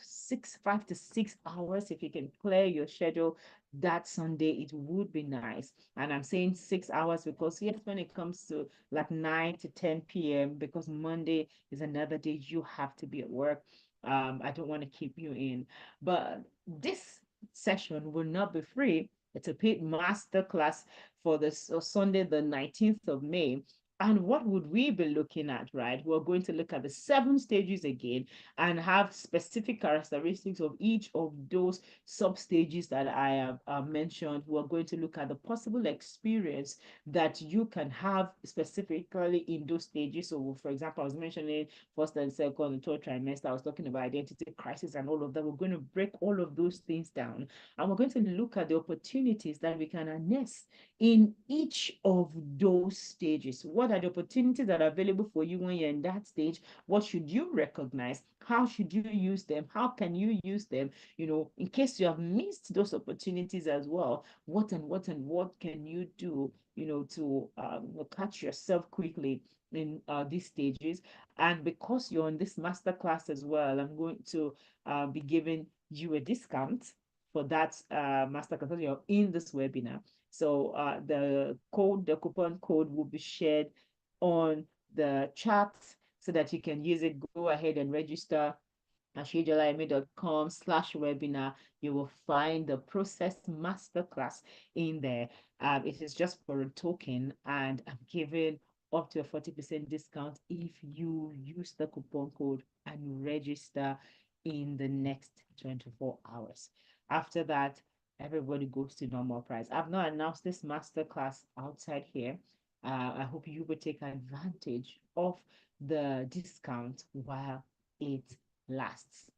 5 to 6 hours. If you can clear your schedule that Sunday, it would be nice. And I'm saying 6 hours because yes, when it comes to like 9 to 10 p.m., because Monday is another day you have to be at work. I don't want to keep you in, but this session will not be free. It's a paid master class for this Sunday, the 19th of May. And what would we be looking at, right? We're going to look at the 7 stages again and have specific characteristics of each of those sub stages that I have mentioned. We're going to look at the possible experience that you can have specifically in those stages. So, for example, I was mentioning first and second and third trimester. I was talking about identity crisis and all of that. We're going to break all of those things down, and we're going to look at the opportunities that we can harness in each of those stages. What are the opportunities that are available for you when you're in that stage? What should you recognize? How should you use them? How can you use them? In case you have missed those opportunities as well, what can you do, to catch yourself quickly in these stages? And because you're on this master class as well, I'm going to be giving you a discount for that master class. You're in this webinar. So the coupon code will be shared on the chat so that you can use it. Go ahead and register at sheijolayemi.com/webinar. You will find the process masterclass in there. It is just for a token, and I'm giving up to a 40% discount if you use the coupon code and register in the next 24 hours. After that, everybody goes to normal price. I've not announced this masterclass outside here. I hope you will take advantage of the discount while it lasts.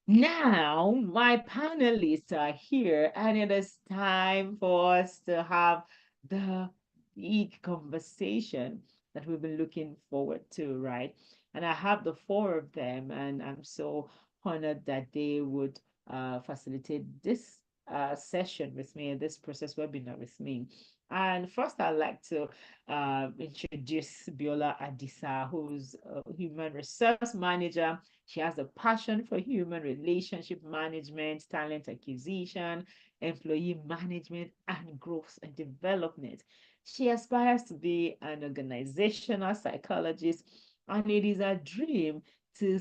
Now, my panelists are here, and it is time for us to have the big conversation that we've been looking forward to, right? And I have the 4 of them, and I'm so honored that they would facilitate this session with me, this process webinar with me. And first, I'd like to introduce Biola Adisa, who's a human resource manager. She has a passion for human relationship management, talent acquisition, employee management, and growth and development. She aspires to be an organizational psychologist, and it is a dream to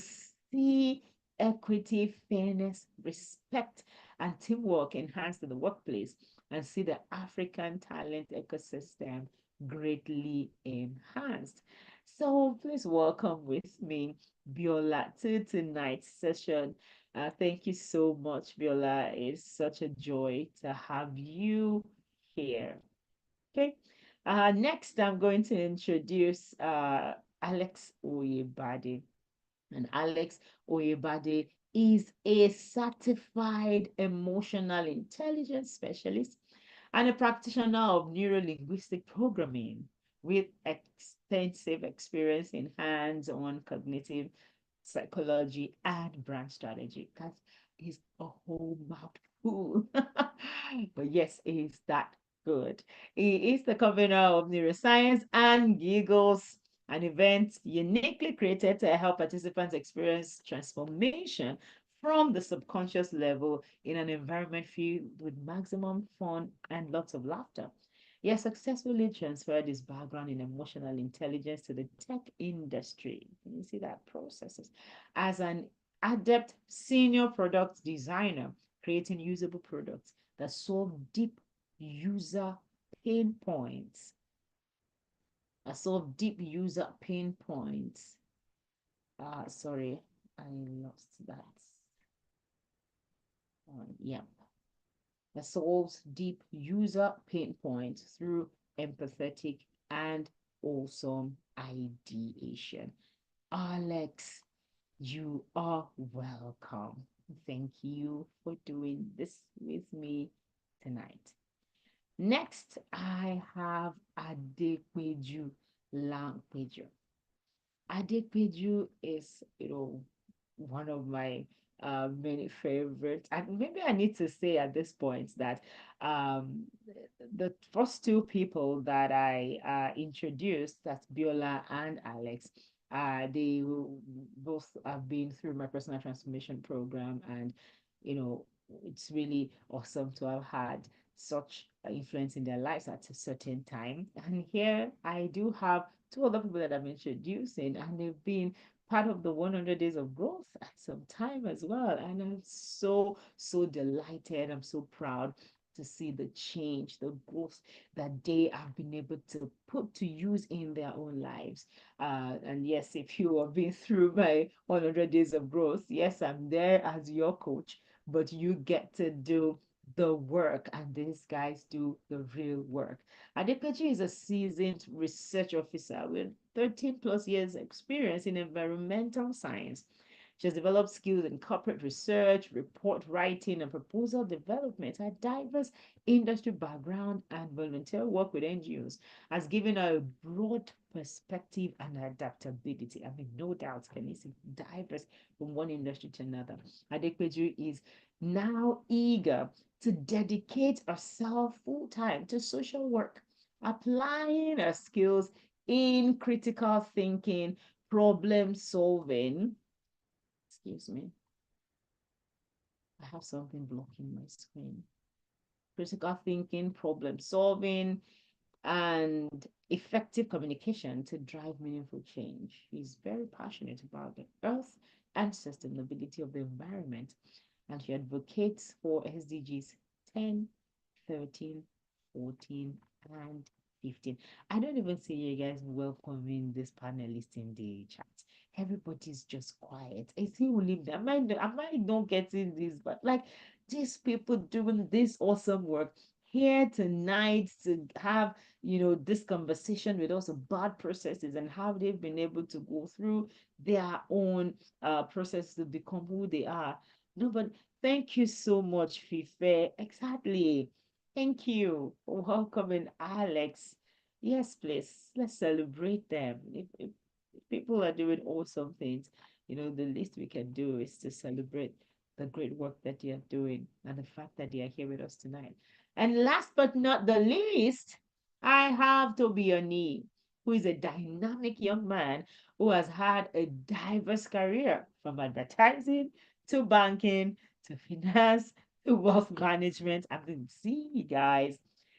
see equity, fairness, respect, and teamwork enhanced in the workplace, and see the African talent ecosystem greatly enhanced. So please welcome with me Biola to tonight's session. Thank you so much, Biola. It's such a joy to have you here. Okay. Next, I'm going to introduce Alex Oyebade. And Alex Oyebade is a certified emotional intelligence specialist and a practitioner of neuro-linguistic programming with extensive experience in hands-on cognitive psychology and brand strategy. That is a whole mouthful. But yes, is that good? He is the convener of Neuroscience and Giggles, an event uniquely created to help participants experience transformation from the subconscious level in an environment filled with maximum fun and lots of laughter. He has successfully transferred his background in emotional intelligence to the tech industry. Can you see that processes? As an adept senior product designer, creating usable products that solve deep user pain points. Deep user pain points. Sorry, I lost that. Yep. That solves deep user pain points through empathetic and awesome ideation. Alex, you are welcome. Thank you for doing this with me tonight. Next, I have Adepeju Langpeju. Adepeju is, one of my many favorites. And maybe I need to say at this point that um, the first two people that I introduced, that's Biola and Alex, they both have been through my personal transformation program, and it's really awesome to have had such influence in their lives at a certain time. And here I do have two other people that I'm introducing, and they've been part of the 100 days of growth at some time as well. And I'm so, so delighted. I'm so proud to see the change, the growth that they have been able to put to use in their own lives. And yes, if you have been through my 100 days of growth, yes, I'm there as your coach, but you get to do the work, and these guys do the real work. Adepeji is a seasoned research officer with 13 plus years experience in environmental science. She has developed skills in corporate research, report writing, and proposal development. Her diverse industry background and volunteer work with NGOs has given her a broad perspective and adaptability. I mean, no doubt, can you see diverse from one industry to another? Adepeju is now eager to dedicate herself full time to social work, applying her skills in critical thinking, problem solving. Excuse me, I have something blocking my screen. Critical thinking, problem solving, and effective communication to drive meaningful change. He's very passionate about the earth and sustainability of the environment, and he advocates for SDGs 10, 13, 14, and 15. I don't even see you guys welcoming this panelist in the chat. Everybody's just quiet. I see only am I not getting this, but like these people doing this awesome work here tonight to have this conversation with us about processes and how they've been able to go through their own process to become who they are. No, but thank you so much, Fife. Exactly. Thank you for welcoming Alex. Yes, please, let's celebrate them. If people are doing awesome things, the least we can do is to celebrate the great work that they are doing and the fact that they are here with us tonight. And last but not the least, I have Toby Oni, who is a dynamic young man who has had a diverse career from advertising to banking to finance to wealth management. I mean, see, guys,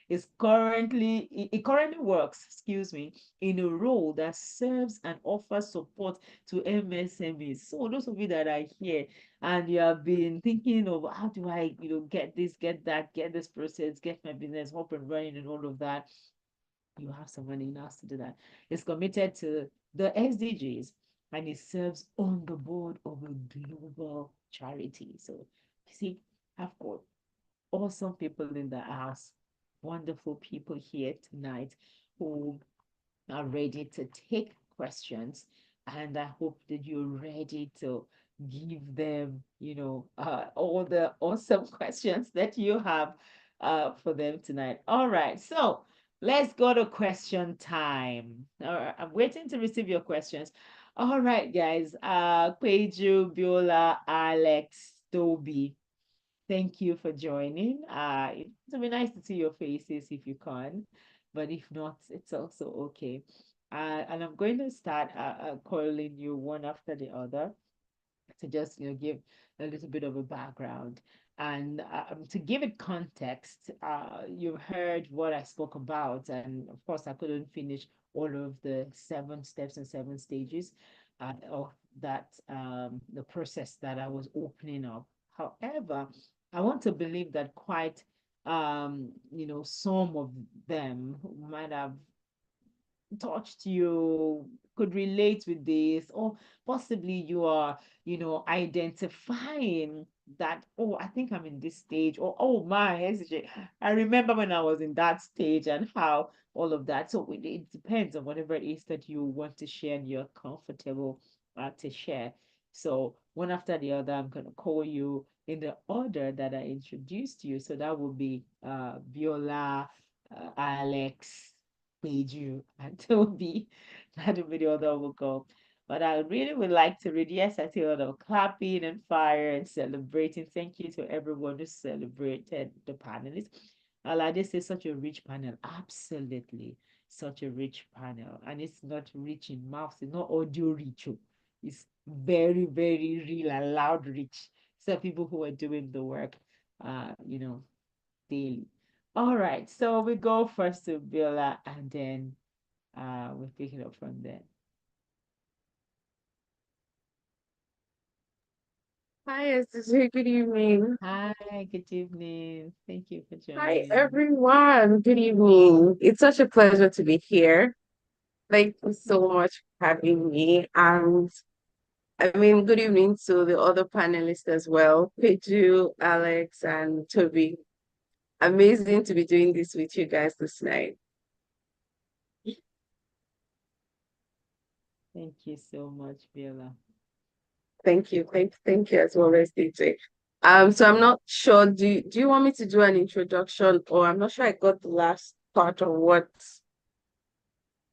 it currently works, excuse me, in a role that serves and offers support to MSMEs. So those of you that are here and you have been thinking of how do I, get this, get that, get this process, get my business up and running and all of that, you have someone in-house to do that. It's committed to the SDGs and it serves on the board of a global charity. So you see, I've got awesome people in the house, wonderful people here tonight who are ready to take questions. And I hope that you're ready to give them, all the awesome questions that you have for them tonight. All right, so let's go to question time. All right, I'm waiting to receive your questions. All right, guys. Kweju, Biola, Alex, Toby. Thank you for joining. It would be nice to see your faces if you can, but if not, it's also okay. And I'm going to start calling you one after the other to just give a little bit of a background and to give it context. You heard what I spoke about, and of course, I couldn't finish all of the 7 steps and 7 stages of that the process that I was opening up. However, I want to believe that quite some of them might have touched you, could relate with this, or possibly you are, identifying that, oh, I think I'm in this stage, or oh my, SJ, I remember when I was in that stage and how all of that. So it depends on whatever it is that you want to share and you're comfortable to share. So one after the other, I'm gonna call you in the order that I introduced you. So that would be Viola, Alex, Peju, and Toby. That will be the order we'll go. But I really would like to read, yes, I see a lot of clapping and fire and celebrating. Thank you to everyone who celebrated the panelists. This is such a rich panel. Absolutely. Such a rich panel. And it's not rich in mouths, it's not audio rich. It's very, very real and loud rich. So people who are doing the work, daily. All right, so we go first to Bella and then we pick it up from there. Hi, SJ. Good evening. Hi, good evening. Thank you for Hi, joining. everyone. Good evening. It's such a pleasure to be here. Thank you so much for having me. And I mean, good evening to the other panelists as well, Peju, Alex, and Toby. Amazing to be doing this with you guys this night. Thank you so much, Bella. Thank you. Thank you as well, SDJ. So I'm not sure. Do you want me to do an introduction, or I'm not sure I got the last part of what?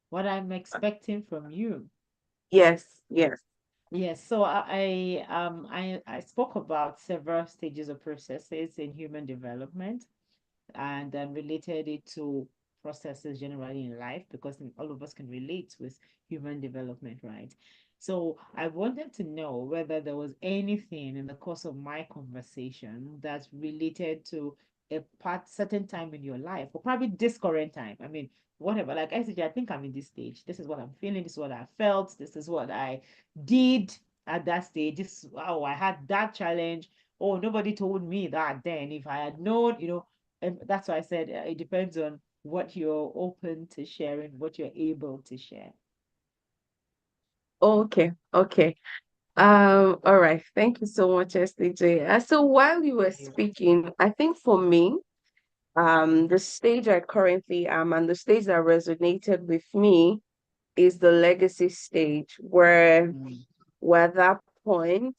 What I'm expecting from you. Yes, yes. Yes, so I spoke about several stages of processes in human development and related it to processes generally in life because all of us can relate with human development, right? So I wanted to know whether there was anything in the course of my conversation that's related to a certain time in your life, or probably this current time. I mean, whatever. Like I said, I think I'm in this stage. This is what I'm feeling. This is what I felt. This is what I did at that stage. This, oh, I had that challenge. Oh, nobody told me that then. If I had known, and that's why I said it depends on what you're open to sharing, what you're able to share. Okay, okay. All right. Thank you so much, SDJ. So while you were speaking, I think for me, the stage I currently am and the stage that resonated with me is the legacy stage where Mm. we're at that point,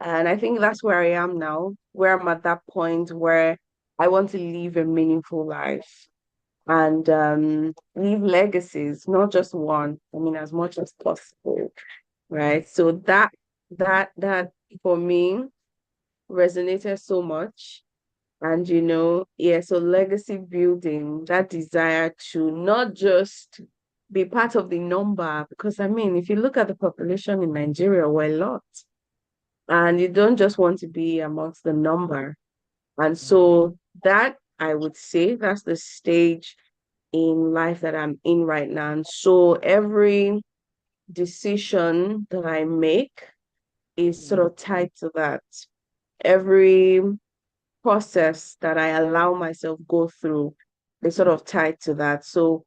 and I think that's where I am now, where I'm at that point where I want to live a meaningful life and leave legacies, not just one, I mean, as much as possible, right? So that for me resonated so much. And yeah, so legacy building, that desire to not just be part of the number, because I mean, if you look at the population in Nigeria, we're a lot, and you don't just want to be amongst the number. And so that I would say. That's the stage in life that I'm in right now. And so every decision that I make is sort of tied to that. Every process that I allow myself go through is sort of tied to that. So,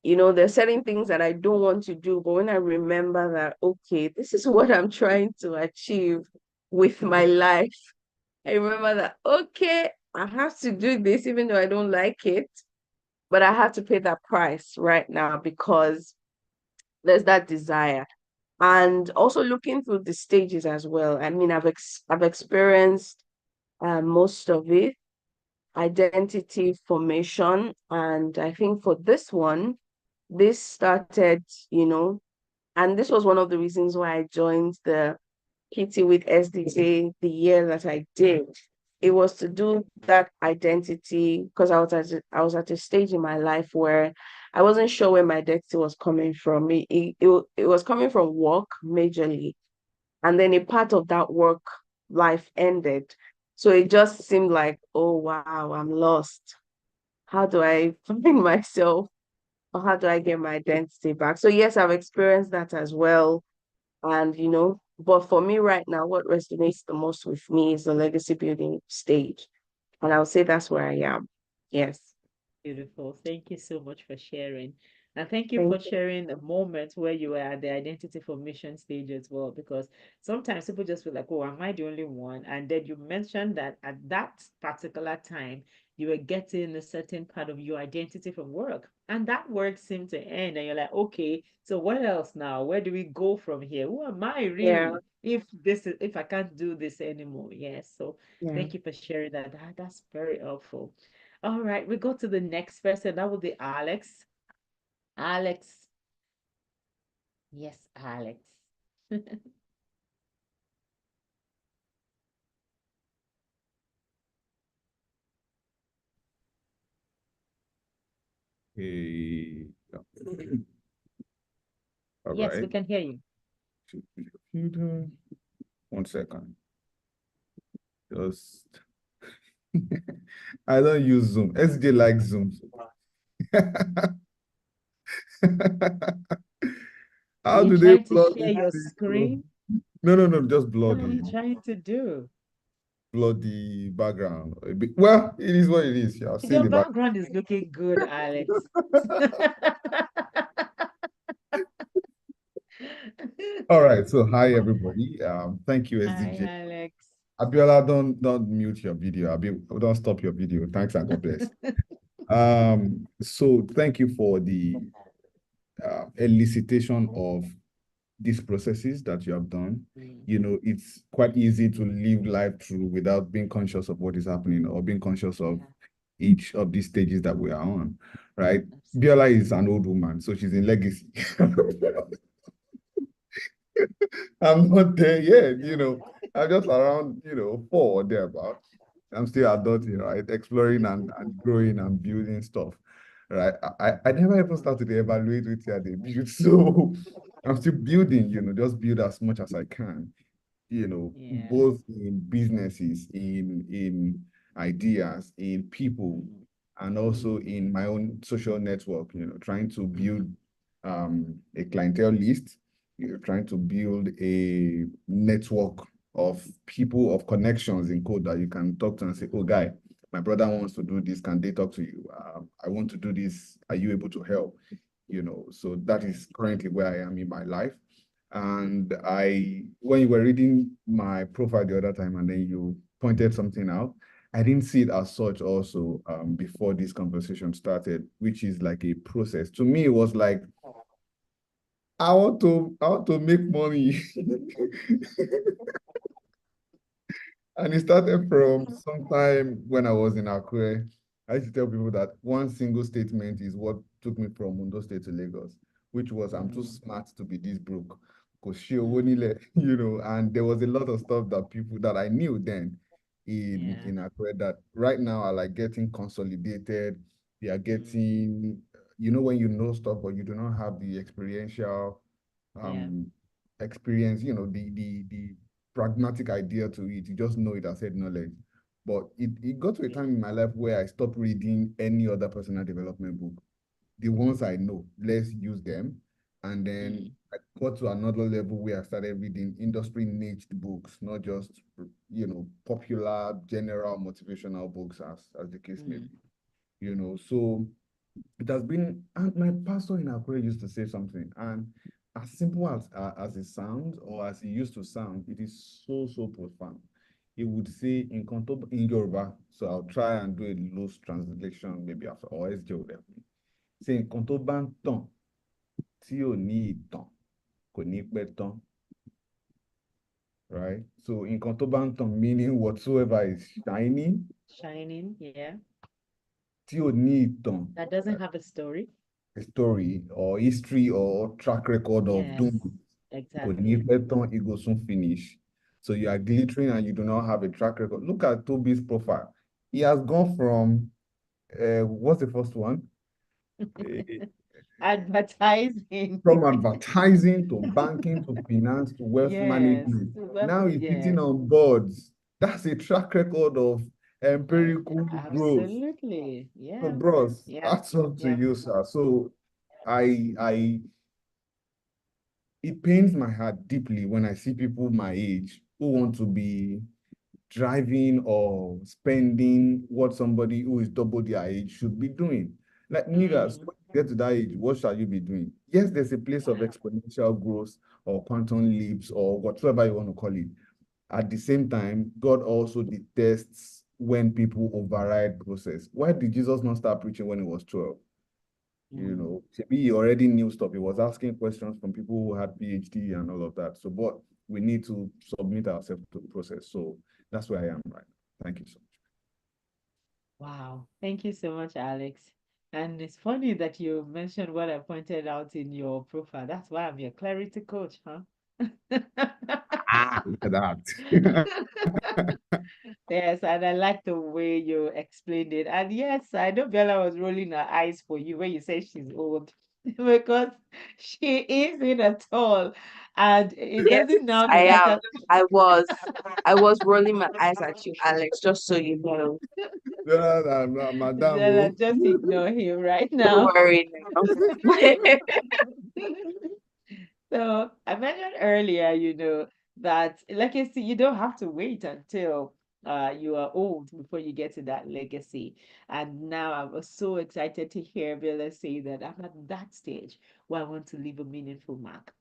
there's certain things that I don't want to do, but when I remember that, okay, this is what I'm trying to achieve with my life, I remember that, okay, I have to do this even though I don't like it, but I have to pay that price right now because there's that desire. And also looking through the stages as well. I mean, I've experienced most of it, identity formation, and I think for this one, this started, and this was one of the reasons why I joined the PT with SDJ the year that I did. It was to do that identity because I was at a stage in my life where I wasn't sure where my identity was coming from. It was coming from work majorly, and then a part of that work life ended. So it just seemed like, oh wow, I'm lost. How do I find myself? Or how do I get my identity back? So yes, I've experienced that as well. And but for me right now, what resonates the most with me is the legacy building stage. And I would say that's where I am. Yes. Beautiful. Thank you so much for sharing. And thank you Thank for sharing a moment where you were at the identity formation stage as well, because sometimes people just feel like, oh, am I the only one? And then you mentioned that at that particular time, you were getting a certain part of your identity from work. And that work seemed to end. And you're like, okay, so what else now? Where do we go from here? Who am I Yeah, really? If I can't do this anymore. Yes. So yeah. thank you for sharing that. That's very helpful. All right, we go to the next person. That would be Alex. Alex. Yes, Alex. Hey, yeah. All Yes, we right. can hear you. Computer. 1 second. Just I don't use Zoom. SJ likes Zoom. Are How you do they trying to plug share this your thing? Oh, screen? no, no, no, just What are you bloody, trying to do? bloody background. Well, it is what it is. Yeah, I've seen Your the back. background is looking good, Alex. All right. So hi everybody. Thank you, Hi, SDJ. Alex. Abiola, don't mute your video. Don't stop your video. Thanks and God bless. So thank you for the elicitation of these processes that you have done. Mm, It's quite easy to live life through without being conscious of what is happening or being conscious of yeah, each of these stages that we are on, right? absolutely. Biola is an old woman, so she's in legacy. I'm not there yet, I'm just around, 4 or thereabout. I'm still adulting, right? Exploring and growing and building stuff, right? I never even started to evaluate with they build. So I'm still building, just build as much as I can, Yeah. both in businesses, in ideas, in people, Mm, and also in my own social network, trying to build a clientele list, trying to build a network of people, of connections in code that you can talk to and say, oh, guy, my brother wants to do this. Can they talk to you? I want to do this. Are you able to help? So that is currently where I am in my life. And when you were reading my profile the other time and then you pointed something out, I didn't see it as such also before this conversation started, which is like a process. To me, it was like, I want to make money. And it started from sometime when I was in Akure. I used to tell people that one single statement is what took me from Ondo State to Lagos, which was I'm too mm, smart to be this broke. Because mm, and there was a lot of stuff that people that I knew then yeah. in Akure that right now are like getting consolidated. They are Mm, getting, when you know stuff, but you do not have the experiential yeah. um experience, the pragmatic idea to it. You just know it as head knowledge. But it got to a time in my life where I stopped reading any other personal development book. The ones I know, let's use them. And then I got to another level where I started reading industry niched books, not just, popular general motivational books as the case may be. So it has been, and my pastor in Akure used to say something, and as simple as it sounds, or as it used to sound, it is so, so profound. He would say in Yoruba, so I'll try and do a loose translation maybe after, or SJ would help me. Say nǹkan tó bá ń tàn tí ò ní ìtàn kò ní pẹ́ tán. Right? So nǹkan tó bá ń tàn meaning whatsoever is shining, yeah. tí ò ní ìtàn, That doesn't have a story. a story or history or track record of Yes, doing kò exactly. ní pẹ́ tán, it go soon finish. So you are glittering and you do not have a track record. Look at Toby's profile. He has gone from what's the first one? Advertising. From advertising to banking to finance to wealth Yes, management. Now he's sitting on boards. That's a track record of empirical growth. Absolutely. Yeah. So, bros, Yeah. that's up to Yeah. you, sir. So it pains my heart deeply when I see people my age who want to be driving or spending what somebody who is double their age should be doing. Like niggas, when you get to that age, what shall you be doing? Yes, there's a place of exponential growth or quantum leaps or whatever you want to call it. At the same time, God also detests when people override process. Why did Jesus not start preaching when he was 12? Maybe he already knew stuff. He was asking questions from people who had PhD and all of that. So, but we need to submit ourselves to the process. So that's where I am right now. Thank you so much. Wow. Thank you so much, Alex. And it's funny that you mentioned what I pointed out in your profile. That's why I'm your clarity coach, huh? Look at that. Yes, and I like the way you explained it. And yes, I know Bella was rolling her eyes for you when you said she's old because she isn't at all. And it Yes, doesn't now I like am. I was rolling my eyes at you, Alex, just so you know. No, madam. Bella, just ignore him right Don't now. worry now. So I mentioned earlier, that legacy, you don't have to wait until you are old before you get to that legacy. And now I was so excited to hear Bella say that I'm at that stage where I want to leave a meaningful mark.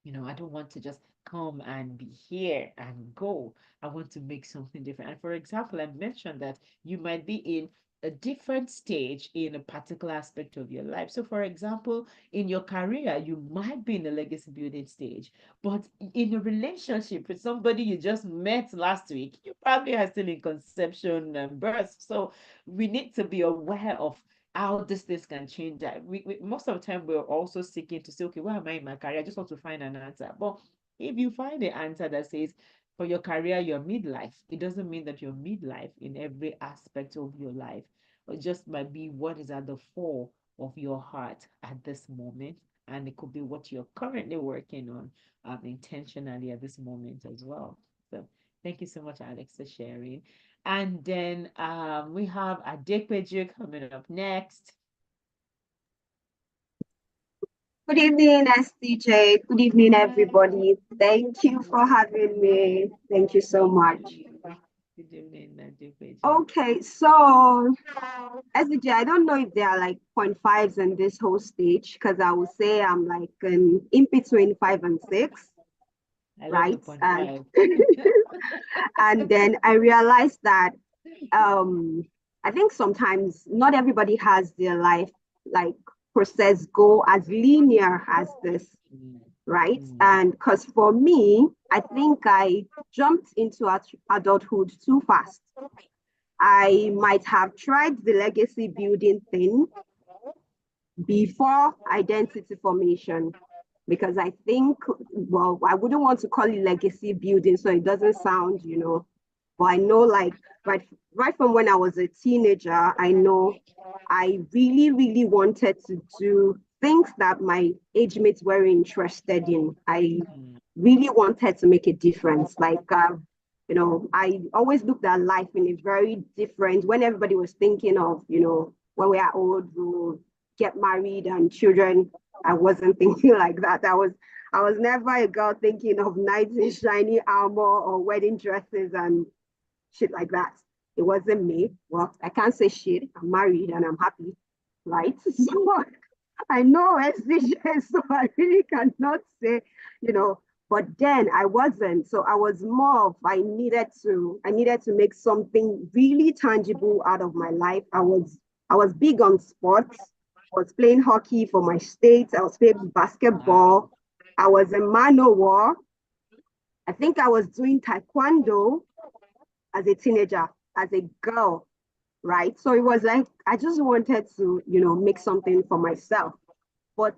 I don't want to just come and be here and go. I want to make something different. And for example, I mentioned that you might be in a different stage in a particular aspect of your life. So, for example, in your career, you might be in a legacy building stage, but in a relationship with somebody you just met last week, you probably are still in conception and birth. So, we need to be aware of how this can change that. We most of the time we're also seeking to say, okay, where am I in my career? I just want to find an answer. But if you find the answer that says for your career, you're midlife, it doesn't mean that you're midlife in every aspect of your life. It just might be what is at the fore of your heart at this moment. And it could be what you're currently working on intentionally at this moment as well. So thank you so much, Alex, for sharing. And then we have Adekweju coming up next. Good evening, SDJ. Good evening, everybody. Thank you for having me. Thank you so much. Good evening, Adekweju. Okay, so SDJ, I don't know if there are like 0.5s in this whole stage because I would say I'm like in between 5 and 6. I love right? the 0.5. And then I realized that I think sometimes not everybody has their life like process go as linear as this, right? And because for me, I think I jumped into adulthood too fast. I might have tried the legacy building thing before identity formation, because I think, well, I wouldn't want to call it legacy building, so it doesn't sound, but I know like right from when I was a teenager, I know I really, really wanted to do things that my age mates were interested in. I really wanted to make a difference. Like You know, I always looked at life in a very different, when everybody was thinking of, you know, when we are old, we'll get married and children. I wasn't thinking like that. I was never a girl thinking of knights in shiny armor or wedding dresses and shit like that. It wasn't me. Well, I can't say shit. I'm married and I'm happy, right? So I know SDJ, so I really cannot say, you know, but then I wasn't. So I was more of I needed to make something really tangible out of my life. I was big on sports. I was playing hockey for my state. I was playing basketball. I was a man of war. I think I was doing taekwondo as a teenager, as a girl, right? So it was like I just wanted to, you know, make something for myself. But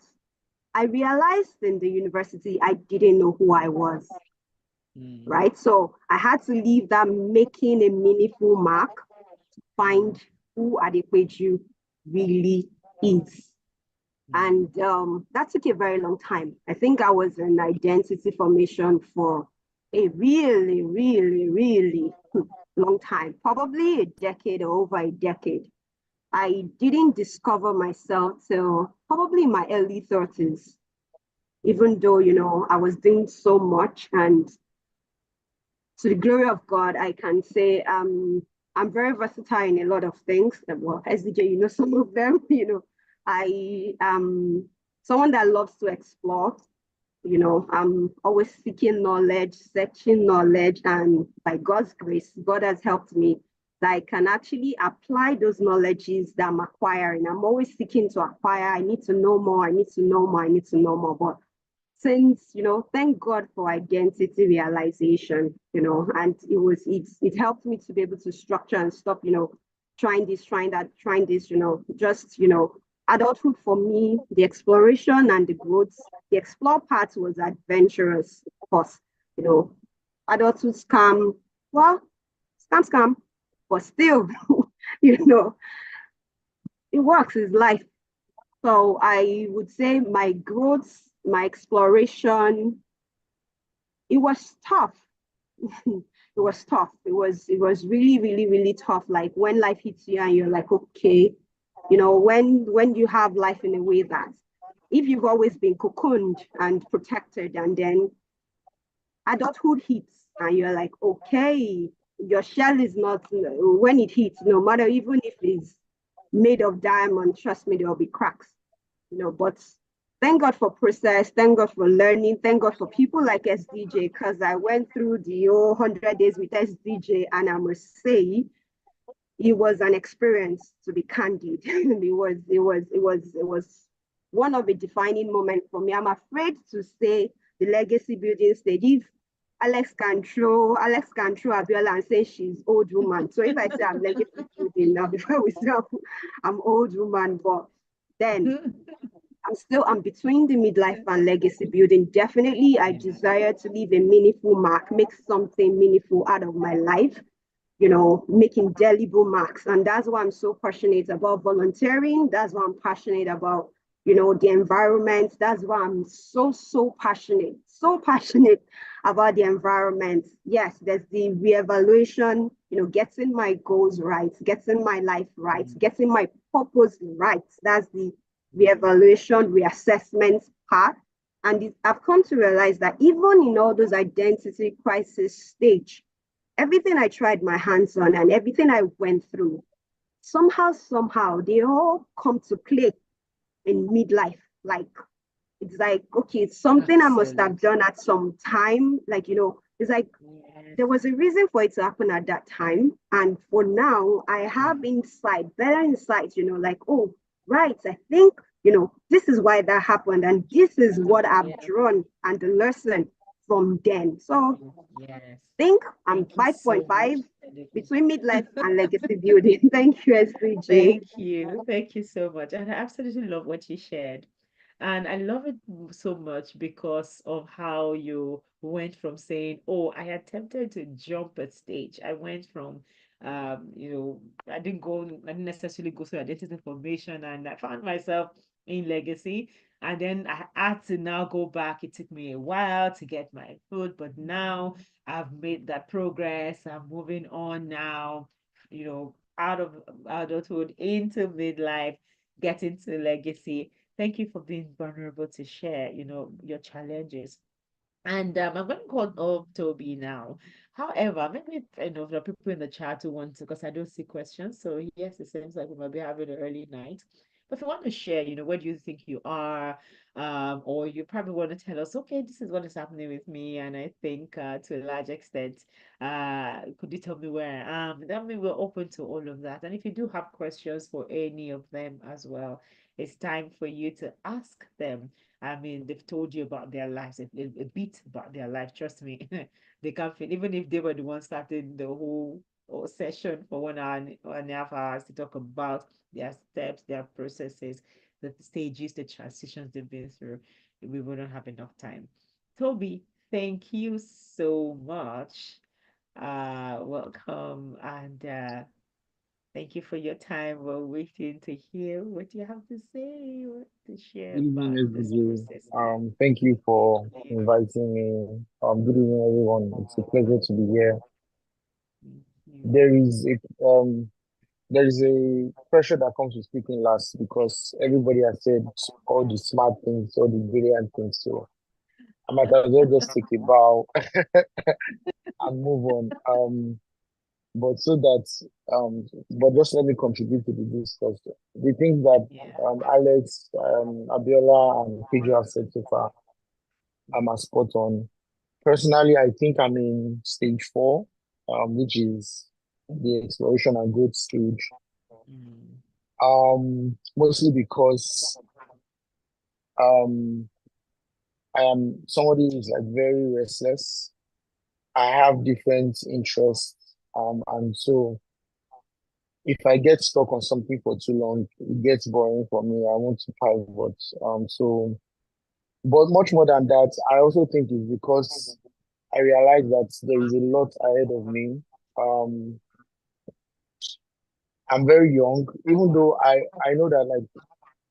I realized in the university I didn't know who I was, right? So I had to leave that making a meaningful mark to find who Adequeju really is. And that took a very long time. I think I was in identity formation for a really, really, really long time, probably a decade or over a decade. I didn't discover myself till probably my early 30s, even though, you know, I was doing so much. And to the glory of God, I can say I'm very versatile in a lot of things. Well, SDJ, you know, some of them, you know, I am someone that loves to explore. You know, I'm always seeking knowledge, searching knowledge, and by God's grace, God has helped me that I can actually apply those knowledges that I'm acquiring. I'm always seeking to acquire. I need to know more. I need to know more. I need to know more. But since, you know, thank God for identity realization, you know, and it helped me to be able to structure and stop, you know, trying this, trying that, trying this, you know, just, you know, adulthood for me, the exploration and the growth, the explore part was adventurous, of course, you know, adulthood scam, well, scam, but still, you know, it works, it's life. So I would say my growth, my exploration, it was tough. It was tough. It was really, really, really tough. Like when life hits you and you're like, okay, you know, when you have life in a way that if you've always been cocooned and protected, and then adulthood hits and you're like, okay, your shell is not, when it hits, no matter even if it's made of diamond, trust me, there will be cracks, you know, but thank God for process, thank God for learning, thank God for people like SDJ, because I went through the whole 100 days with SDJ, and I must say, it was an experience, to be candid. It was one of the defining moments for me. I'm afraid to say the legacy building stage. If Alex can throw Abiola and say she's old woman. So if I say I'm legacy building now, before we say I'm old woman, but then I'm between the midlife and legacy building. Definitely, I desire to leave a meaningful mark, make something meaningful out of my life, you know, making indelible marks. And that's why I'm so passionate about volunteering. That's why I'm passionate about, you know, the environment. That's why I'm so passionate about the environment. Yes, there's the reevaluation, you know, getting my goals right, getting my life right, getting my purpose right. That's the reevaluation, reassessment part. And I've come to realize that even in all those identity crisis stage, everything I tried my hands on and everything I went through, somehow, they all come to play in midlife. Like, it's like, okay, it's something I must have done at some time. Like, you know, it's like there was a reason for it to happen at that time. And for now, I have better insight, you know, like, oh, right, I think, you know, this is why that happened. And this is what I've drawn and the lesson from then. So think I'm 5.5 between midlife and legacy building. Thank you, SDJ. Thank you so much. And I absolutely love what you shared. And I love it so much because of how you went from saying, oh, I attempted to jump a stage. I went from, you know, I didn't necessarily go through identity formation, and I found myself in legacy. And then I had to now go back. It took me a while to get my food, but now I've made that progress. I'm moving on now, out of adulthood into midlife, getting to legacy. Thank you for being vulnerable to share, your challenges. And I'm going to call up Toby now. However, maybe there are people in the chat who want to, because I don't see questions. So yes, it seems like we might be having an early night. But if you want to share, where do you think you are? Or you probably want to tell us, okay, this is what is happening with me. And I think to a large extent, could you tell me where I am? Then we were open to all of that. And if you do have questions for any of them as well, it's time for you to ask them. I mean, they've told you about their lives, a bit about their life. Trust me, they can't feel, even if they were the ones starting the whole session for 1 hour, 1.5 hours to talk about their steps, their processes, the stages, the transitions they've been through. We wouldn't have enough time. Toby, thank you so much. Welcome, and thank you for your time. We're waiting to hear what you have to say, what to share Good evening, about this everybody. process. Thank you for inviting me. Good evening, everyone. It's a pleasure to be here. Thank you. There is a pressure that comes with speaking last because everybody has said all the smart things, all the brilliant things. So I might as well just take a bow and move on. But so that but just let me contribute to the discussion. The things that Yeah. Alex, Abiola, and Pedro have said so far, I'm a spot on. Personally, I think I'm in stage 4, which is the exploration and growth stage. Mostly because um, I am somebody who's like very restless. I have different interests, and so if I get stuck on something for too long, it gets boring for me. I want to pivot. But much more than that, I also think it's because I realize that there is a lot ahead of me. Um, I'm very young, even though I know that like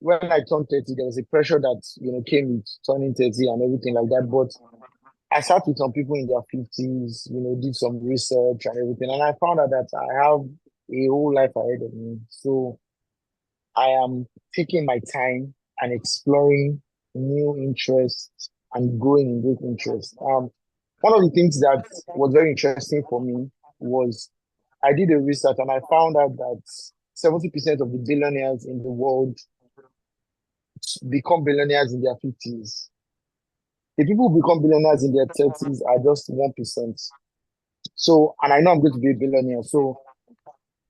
when I turned 30, there was a pressure that came with turning 30 and everything like that. But I sat with some people in their 50s, did some research and everything, and I found out that I have a whole life ahead of me. So I am taking my time and exploring new interests and growing in those interests. One of the things that was very interesting for me was I did a research and I found out that 70% of the billionaires in the world become billionaires in their 50s. The people who become billionaires in their 30s are just 1%. So, and I know I'm going to be a billionaire. So,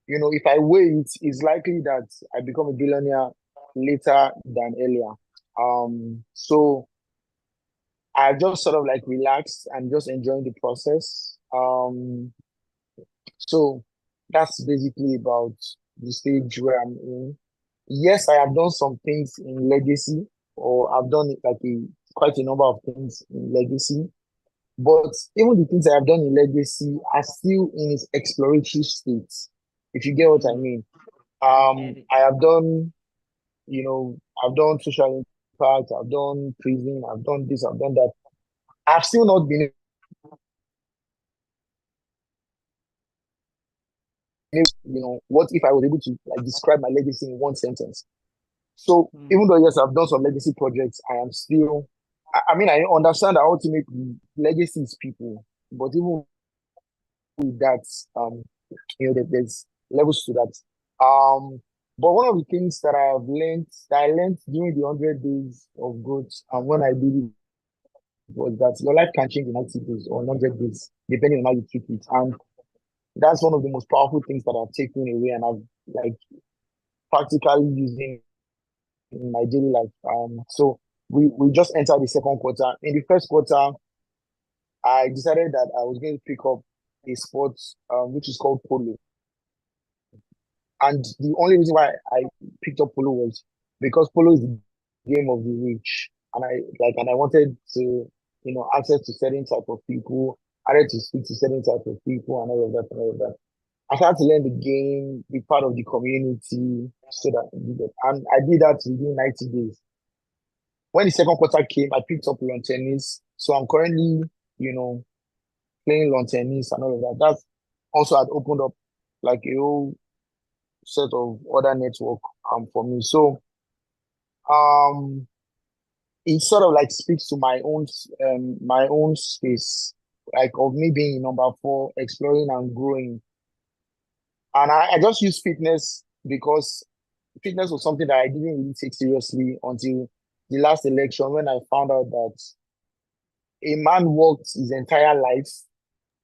if I wait, it's likely that I become a billionaire later than earlier. So I just sort of like relaxed and just enjoying the process. So that's basically about the stage where I'm in. Yes, I have done some things in legacy, or I've done like quite a number of things in legacy. But even the things I have done in legacy are still in its exploratory state, if you get what I mean. I have done, I've done social impact, I've done prison, I've done this, I've done that. I've still not been what if I was able to like describe my legacy in one sentence? So even though yes, I've done some legacy projects, I am still. I mean, I understand that ultimately legacy is people, but even with that, there's levels to that. But one of the things that I learned during the 100 days of growth, and when I did it, was that your life can change in 90 days or 100 days, depending on how you treat it. And that's one of the most powerful things that I've taken away and I've like practically using in my daily life. So we just entered the second quarter. In the first quarter, I decided that I was going to pick up a sport which is called polo. And the only reason why I picked up polo was because polo is the game of the rich. And I wanted to, access to certain type of people. I had to speak to certain type of people and all of that and all of that. I started to learn the game, be part of the community, so that I did it. And I did that within 90 days. when the second quarter came, I picked up lawn tennis. So I'm currently, you know, playing lawn tennis and all of that. That also had opened up like a whole set of other network for me. So um it sort of like speaks to my own space, like of me being in number four, exploring and growing. And I just use fitness because fitness was something that I didn't really take seriously until the last election when I found out that a man worked his entire life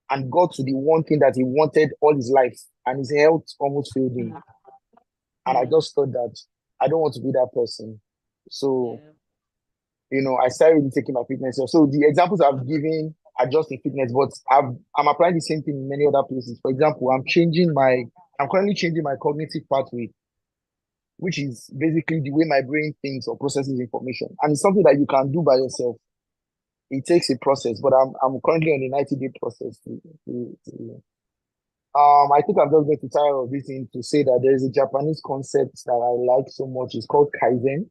and got to the one thing that he wanted all his life, and his health almost failed him. And I Mm. just thought that I don't want to be that person. So, Yeah. I started really taking my fitness. So the examples I've given are just in fitness, but I'm applying the same thing in many other places. For example, I'm currently changing my cognitive pathway, which is basically the way my brain thinks or processes information. And it's something that you can do by yourself. It takes a process, but I'm currently on a 90-day process. I think I'm just going to tire of this thing to say that there is a Japanese concept that I like so much. It's called Kaizen.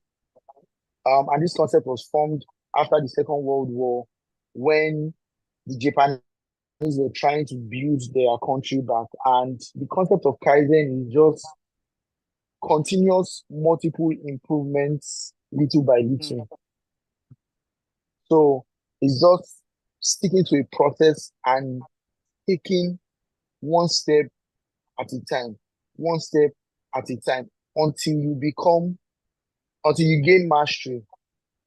And this concept was formed after the Second World War when the Japanese were trying to build their country back. And the concept of Kaizen is just continuous multiple improvements little by Mm. little. So it's just sticking to a process and taking one step at a time, one step at a time until you gain mastery.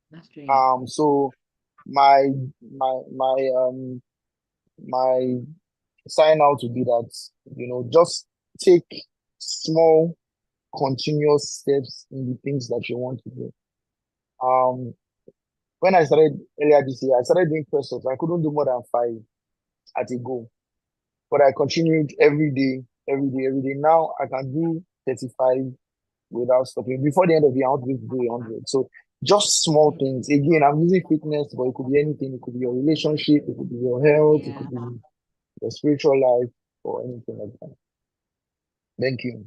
That's great. So my my sign out to be that, just take small continuous steps in the things that you want to do. When I started earlier this year, I started doing press ups. I couldn't do more than 5 at a go, but I continued every day, every day, every day. Now I can do 35 without stopping. Before the end of the year, I want to be able to do 100. So just small things. Again, I'm using fitness, but it could be anything. It could be your relationship, it could be your health, it Yeah. could be your spiritual life, or anything like that. Thank you.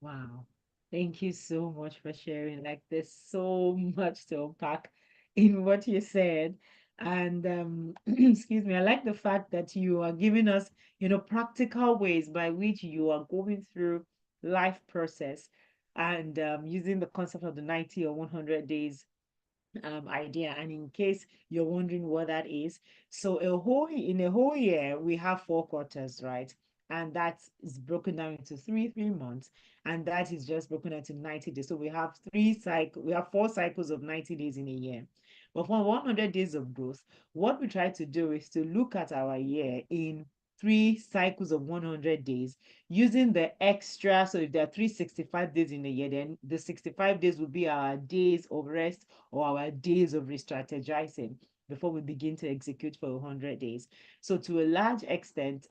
Wow. Thank you so much for sharing. Like, there's so much to unpack in what you said. And excuse me, I like the fact that you are giving us, practical ways by which you are going through life process and using the concept of the 90 or 100 days idea. And in case you're wondering what that is, so in a whole year we have 4 quarters, right? And that is broken down into three months, and that is just broken down into 90 days. So we have 4 cycles of 90 days in a year. But for 100 days of growth, what we try to do is to look at our year in 3 cycles of 100 days using the extra. So if there are 365 days in a year, then the 65 days will be our days of rest or our days of re-strategizing before we begin to execute for 100 days. So to a large extent,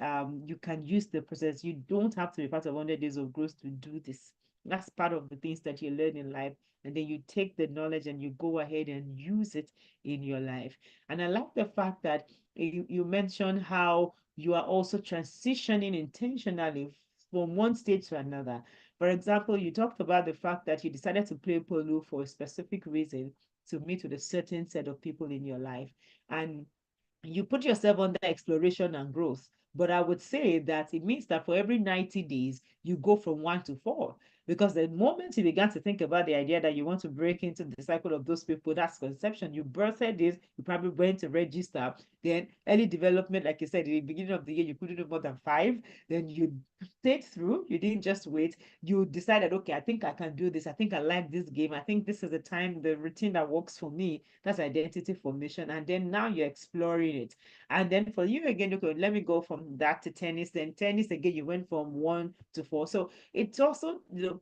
you can use the process. You don't have to be part of 100 days of growth to do this. That's part of the things that you learn in life. And then you take the knowledge and you go ahead and use it in your life. And I like the fact that you mentioned how you are also transitioning intentionally from one stage to another. For example, you talked about the fact that you decided to play polo for a specific reason to meet with a certain set of people in your life. And you put yourself under exploration and growth. But I would say that it means that for every 90 days, you go from 1 to 4. Because the moment you began to think about the idea that you want to break into the cycle of those people, that's conception. You birthed this, you probably went to register. Then early development, like you said, in the beginning of the year, you couldn't do more than 5. Then you stayed through, you didn't just wait. You decided, okay, I think I can do this. I think I like this game. I think this is the routine that works for me. That's identity formation. And then now you're exploring it. And then for you again, okay, let me go from that to tennis. Then tennis again, you went from 1 to 4. So it's also,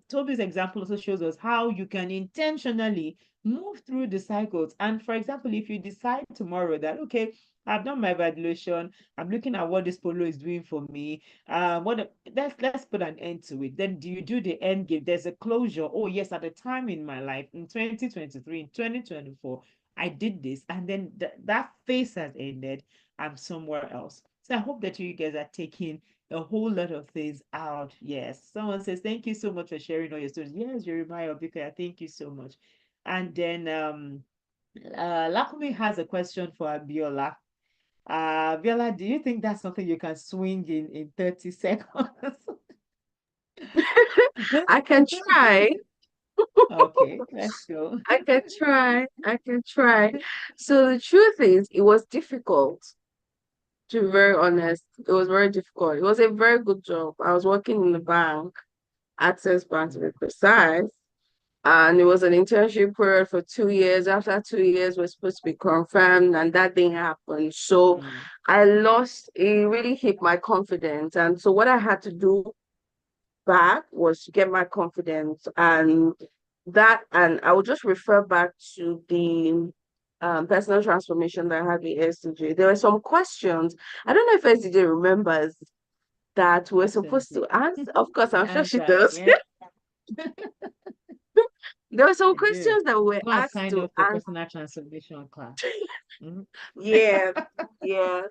Toby's example also shows us how you can intentionally move through the cycles. And for example, if you decide tomorrow that, okay, I've done my evaluation, I'm looking at what this polo is doing for me. Let's put an end to it. Then do you do the end game? There's a closure. Oh, yes, at a time in my life, in 2023, in 2024, I did this, and then that phase has ended. I'm somewhere else. So I hope that you guys are taking a whole lot of things out. Yes. Someone says, thank you so much for sharing all your stories. Yes, Jeremiah Obika, thank you so much. And then Lakumi has a question for Abiola. Abiola, do you think that's something you can swing in 30 seconds? I can try. Okay, let's go. I can try. I can try. So the truth is, it was difficult, to be very honest. It was very difficult. It was a very good job. I was working in the bank, Access Bank to be precise. And it was an internship period for 2 years. After 2 years, we're supposed to be confirmed, and that didn't happen. So Mm, I lost, it really hit my confidence. And so what I had to do back was to get my confidence, and I would just refer back to the personal transformation that I had with SDG. There were some questions. I don't know if SDG remembers that we're supposed to definitely. answer. Of course, I'm sure she Answer, does. yeah, There were some I do. questions that we were Go and asked sign to up for answer. personal transformation class. Mhm. Yeah, yeah.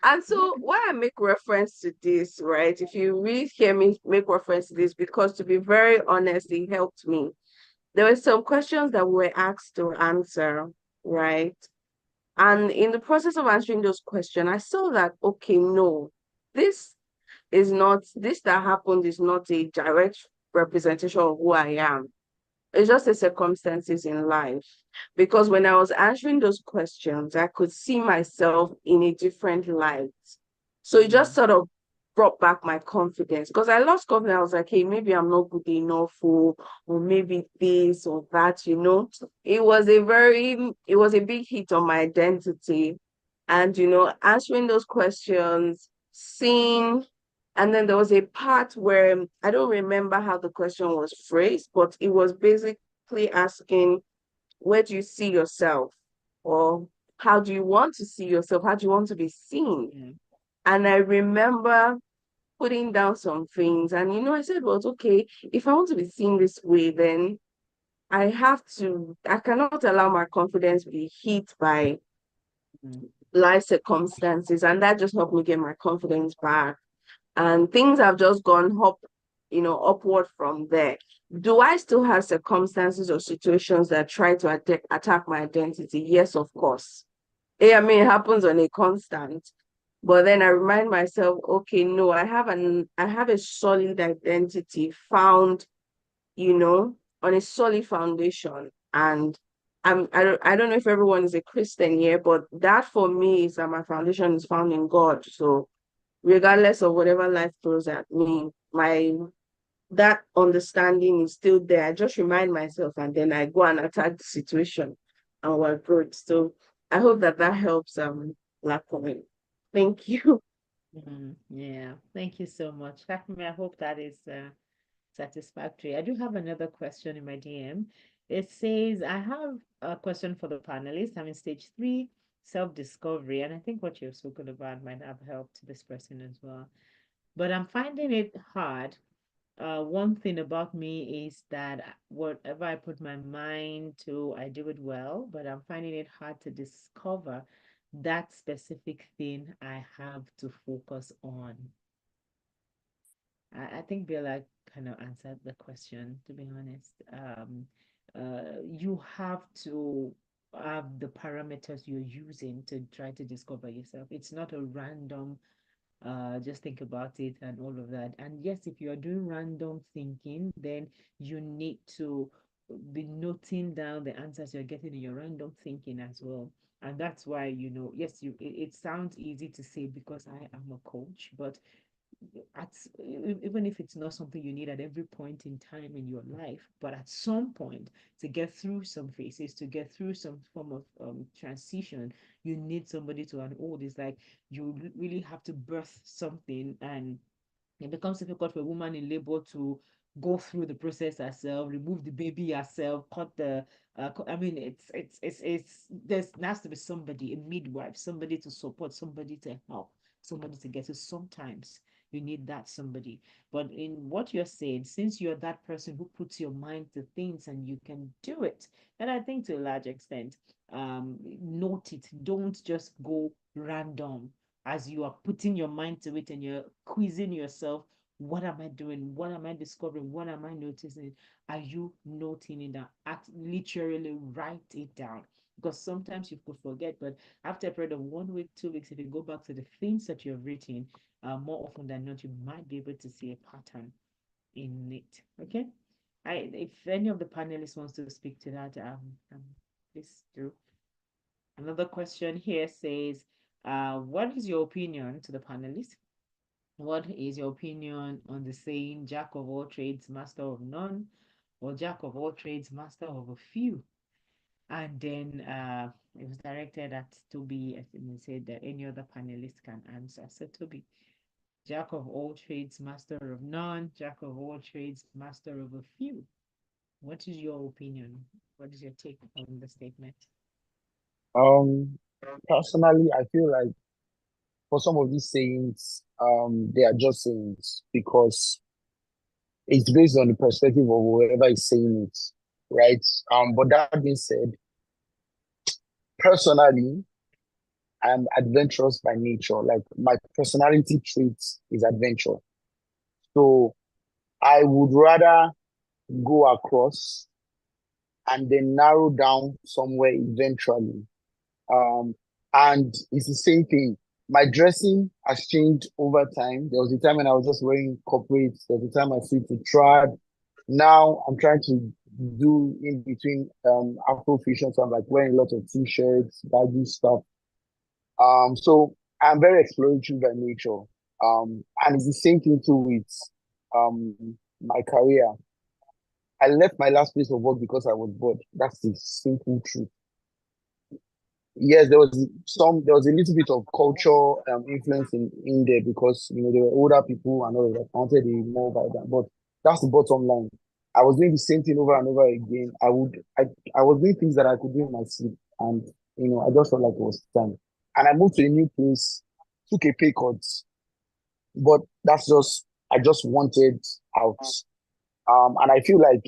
And so why I make reference to this, right? If you really hear me make reference to this, because to be very honest, it helped me. There were some questions that we were asked to answer, right? And in the process of answering those questions, I saw that, okay, no, this this that happened is not a direct representation of who I am. It's just the circumstances in life. Because when I was answering those questions, I could see myself in a different light. So it just Mm, sort of brought back my confidence, because I lost confidence. I was like, hey, maybe I'm not good enough, or maybe this or that, you know. It was a big hit on my identity. And, answering those questions, seeing, and then there was a part where I don't remember how the question was phrased, but it was basically asking, where do you see yourself? Or how do you want to see yourself? How do you want to be seen? yeah. And I remember putting down some things. And, I said, well, okay, if I want to be seen this way, then I cannot allow my confidence to be hit by Mm, life circumstances. And that just helped me get my confidence back. And things have just gone upward from there. Do I still have circumstances or situations that try to attack my identity? Yes, of course. I mean, it happens on a constant. But then I remind myself, okay, no, I have a solid identity found, on a solid foundation. And I don't know if everyone is a Christian here, but that for me is that my foundation is found in God. So regardless of whatever life throws at me, my that understanding is still there. I just remind myself, and then I go and attack the situation and work through it. So I hope that helps, Black woman. Thank you. yeah, thank you so much. Lakshmi, I hope that is satisfactory. I do have another question in my DM. It says, I have a question for the panelists. I'm in stage 3, self-discovery, and I think what you've spoken about might have helped this person as well. But I'm finding it hard. One thing about me is that whatever I put my mind to, I do it well, but I'm finding it hard to discover that specific thing I have to focus on. I think Bella kind of answered the question, to be honest. You have to have the parameters you're using to try to discover yourself. It's not a random, just think about it and all of that. And yes, if you're doing random thinking, then you need to be noting down the answers you're getting in your random thinking as well. And that's why, yes, it sounds easy to say because I am a coach, but at even if it's not something you need at every point in time in your life, but at some point to get through some phases, to get through some form of transition, you need somebody to unhold. It's like you really have to birth something, and it becomes difficult for a woman in labor to go through the process herself, remove the baby herself, cut the I mean, it's there has to be somebody, a midwife, somebody to support, somebody to help, somebody to get to. Sometimes you need that somebody. But in what you're saying, since you're that person who puts your mind to things and you can do it, and I think to a large extent, note it. Don't just go random as you are putting your mind to it and you're quizzing yourself. What am I doing? What am I discovering? What am I noticing? Are you noting it down? Literally write it down. because sometimes you could forget, but after a period of 1 week, 2 weeks, if you go back to the things that you've written, more often than not, you might be able to see a pattern in it. Okay. If any of the panelists wants to speak to that, please do. Another question here says, what is your opinion to the panelists? What is your opinion on the saying, jack of all trades, master of none, or jack of all trades, master of a few? And then it was directed at Toby, as he said that any other panelist can answer. So Toby, jack of all trades, master of none, jack of all trades, master of a few. What is your opinion? What is your take on the statement? Personally, I feel like for some of these sayings, they are just sayings because it's based on the perspective of whoever is saying it, right? But that being said, personally, I'm adventurous by nature. Like my personality trait is adventure. So I would rather go across and then narrow down somewhere eventually. Um, and it's the same thing. My dressing has changed over time. There was a time when I was just wearing corporate. There was a time I switched to trad. Now I'm trying to do in between Afrofusion. So I'm like wearing a lot of t-shirts, baggy stuff. So I'm very exploratory by nature. And it's the same thing too with um my career. I left my last place of work because I was bored. That's the simple truth. Yes, there was a little bit of culture influence in there because there were older people and all of that. I wanted a more vibrant, but that's the bottom line. I was doing the same thing over and over again. I was doing things that I could do in my sleep, and I just felt like it was time. And I moved to a new place, took a pay cut, but I just wanted out. And I feel like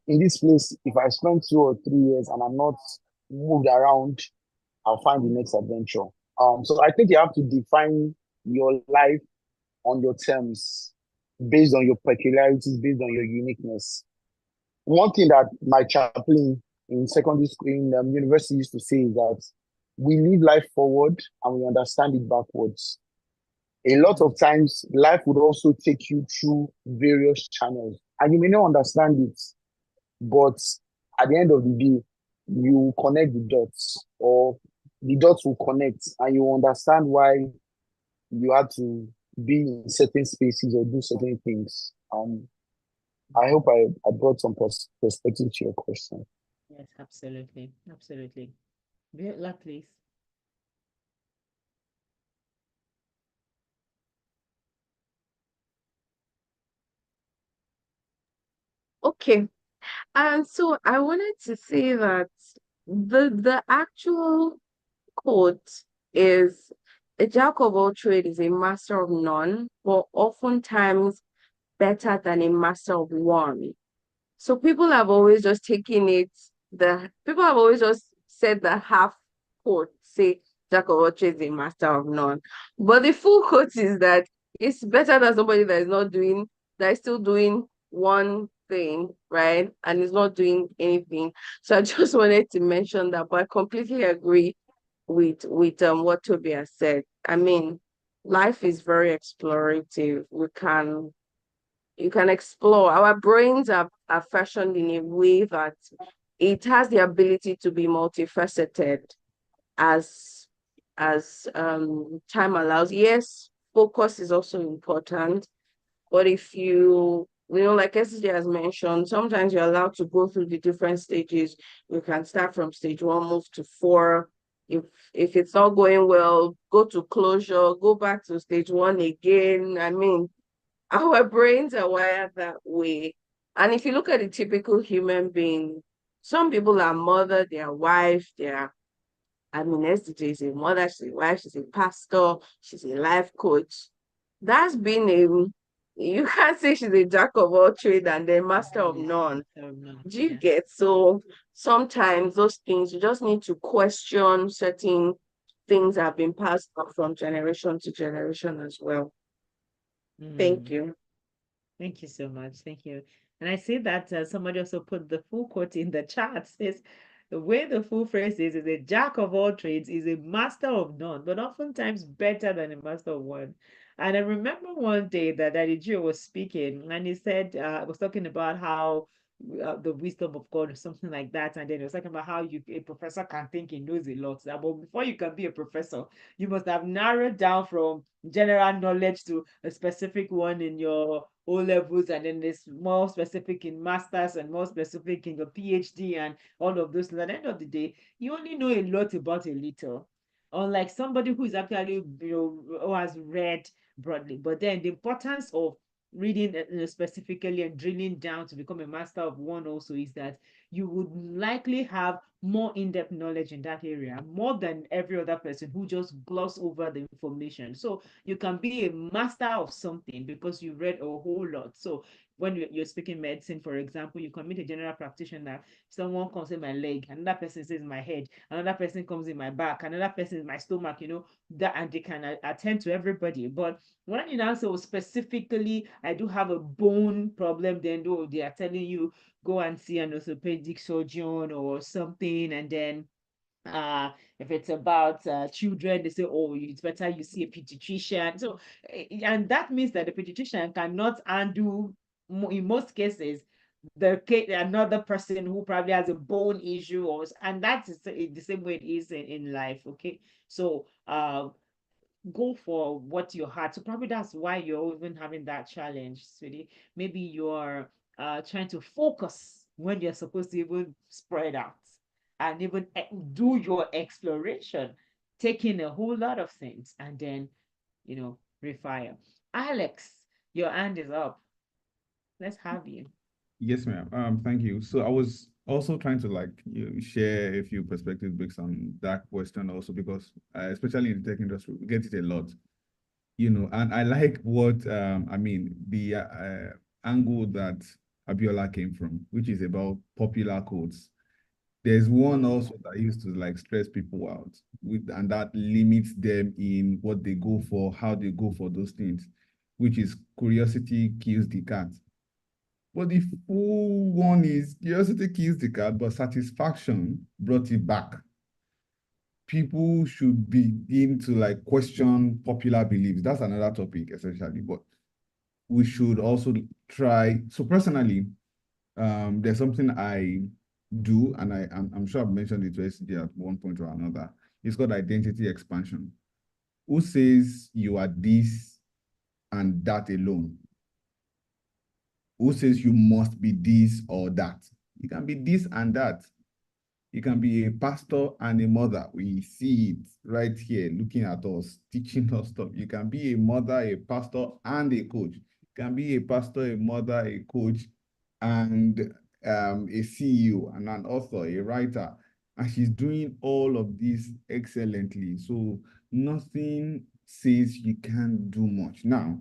in this place, if I spend 2 or 3 years and I'm not moved around, I'll find the next adventure. So I think you have to define your life on your terms, based on your peculiarities, based on your uniqueness. One thing that my chaplain in secondary school, in university, used to say is that we live life forward and we understand it backwards. A lot of times, life would also take you through various channels, and you may not understand it, but at the end of the day, you connect the dots, or the dots will connect, and you understand why you had to be in certain spaces or do certain things. I hope I brought some perspective to your question. Yes, absolutely. Absolutely. Viola, please. Okay. And so I wanted to say that the actual quote is a jack of all trades is a master of none, but oftentimes better than a master of one. So people have always just taken it, the people have always just said the half quote, say jack of all trades, a master of none. But the full quote is that it's better than somebody that is still doing one thing, right? And is not doing anything. So I just wanted to mention that, but I completely agree with what Toby has said. I mean, life is very explorative. You can explore. Our brains are fashioned in a way that it has the ability to be multifaceted as time allows. Yes, focus is also important, but if like SJ has mentioned, sometimes you're allowed to go through the different stages. You can start from stage 1, move to 4. If it's not going well, go to closure, go back to stage 1 again. I mean, our brains are wired that way. And if you look at a typical human being, some people are mother, they are wife, SDJ is a mother, she's a wife, she's a pastor, she's a life coach. That's been you can't say she's a jack of all trades and then master of none. Do you get? So sometimes those things, you just need to question certain things that have been passed on from generation to generation as well. Thank you. Thank you so much. Thank you. And I see that somebody also put the full quote in the chat. Says, the way the full phrase is a jack of all trades, is a master of none, but oftentimes better than a master of one. And I remember one day that Daddy Gio was speaking, and he said, was talking about how the wisdom of God or something like that. And then he was talking about how a professor can think he knows a lot. But before you can be a professor, you must have narrowed down from general knowledge to a specific one in your O levels, and then there's more specific in masters and more specific in your PhD and all of those. And at the end of the day, you only know a lot about a little. Unlike somebody who is actually, who has read broadly. But then the importance of reading specifically and drilling down to become a master of one also is that you would likely have more in-depth knowledge in that area, more than every other person who just gloss over the information. So you can be a master of something because you read a whole lot. So when you're speaking medicine, for example, you can meet a general practitioner, someone comes in my leg, another person says my head, another person comes in my back, another person in my stomach, that, and they can attend to everybody. But when you now say, specifically, I do have a bone problem, then they are telling you, go and see an orthopedic surgeon or something. And then if it's about children, they say, oh, it's better you see a pediatrician. So, and that means that the pediatrician cannot undo, in most cases, another person who probably has a bone issue, and that's the same way it is in life. Okay, so go for what your heart. So probably that's why you're even having that challenge, sweetie. Maybe you're trying to focus when you're supposed to even spread out and even do your exploration, taking a whole lot of things and then, refire. Alex, your hand is up. Let's have you. Yes, ma'am. Thank you. So I was also trying to share a few perspectives based on that question also, because especially in the tech industry, we get it a lot, and I like what the angle that Abiola came from, which is about popular quotes. There's one also that used to stress people out and that limits them in what they go for, how they go for those things, which is curiosity kills the cat. But the full one is curiosity kills the cat, but satisfaction brought it back. People should begin to question popular beliefs. That's another topic, essentially, but we should also try. So personally, there's something I do, and I'm sure I've mentioned it to SCG at one point or another. It's called identity expansion. Who says you are this and that alone? Who says you must be this or that? You can be this and that. You can be a pastor and a mother. We see it right here, looking at us, teaching us stuff. You can be a mother, a pastor, and a coach. You can be a pastor, a mother, a coach, and a CEO, and an author, a writer. And she's doing all of this excellently. So nothing says you can't do much. Now,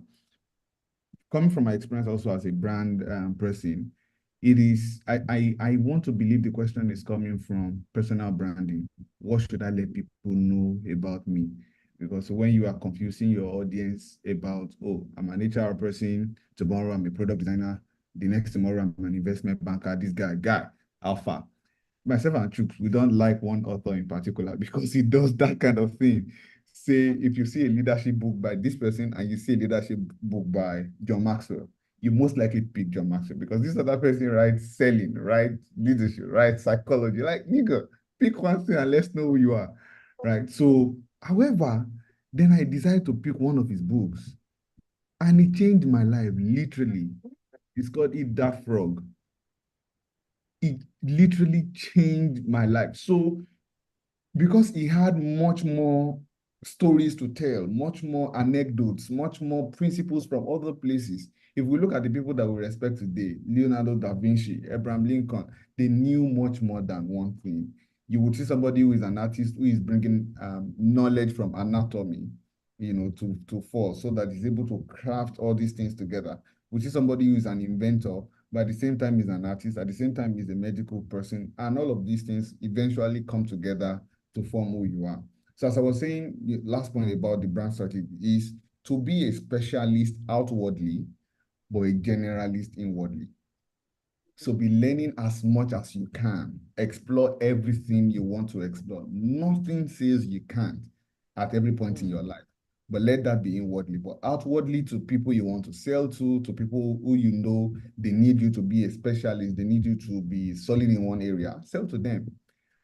coming from my experience also as a brand person, it is, I want to believe the question is coming from personal branding. What should I let people know about me? Because when you are confusing your audience about, oh, I'm an HR person, tomorrow I'm a product designer, the next tomorrow I'm an investment banker, this guy, Alpha. Myself and Chooks, we don't like one author in particular because he does that kind of thing. Say, if you see a leadership book by this person and you see a leadership book by John Maxwell, you most likely pick John Maxwell because this other person writes selling, right? Leadership, right? Psychology. Nigga, pick one thing and let's know who you are, right? So, however, then I decided to pick one of his books and it changed my life, literally. It's called Eat That Frog. It literally changed my life. So, because he had much more stories to tell, much more anecdotes, much more principles from other places. If we look at the people that we respect today, Leonardo da Vinci, Abraham Lincoln, they knew much more than one thing. You would see somebody who is an artist who is bringing knowledge from anatomy, to force so that he's able to craft all these things together. We see somebody who is an inventor, but at the same time is an artist, at the same time is a medical person, and all of these things eventually come together to form who you are. So as I was saying, the last point about the brand strategy is to be a specialist outwardly, but a generalist inwardly. So be learning as much as you can. Explore everything you want to explore. Nothing says you can't at every point in your life. But let that be inwardly. But outwardly, to people you want to sell to people who you know they need you to be a specialist, they need you to be solid in one area, sell to them.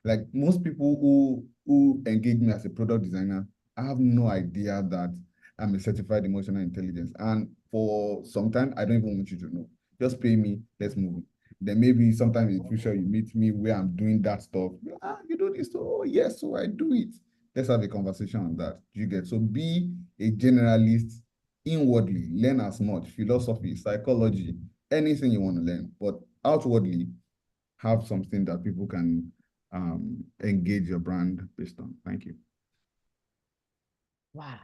Like most people who engage me as a product designer, I have no idea that I'm a certified emotional intelligence. And for some time, I don't even want you to know. Just pay me, let's move on. Then maybe sometime in the future, you meet me where I'm doing that stuff. You do this, oh yes, so I do it. Let's have a conversation on that. You get so be a generalist inwardly, learn as much philosophy, psychology, anything you want to learn, but outwardly have something that people can engage your brand based on. Thank you. Wow,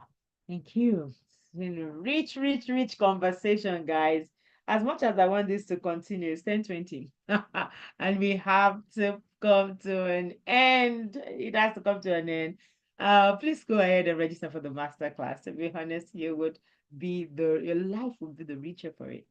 thank you. It's been a rich, rich, rich conversation, guys. As much as I want this to continue, it's 10:20. And we have to come to an end. It has to come to an end. Please go ahead and register for the masterclass. To be honest, your life will be the richer for it.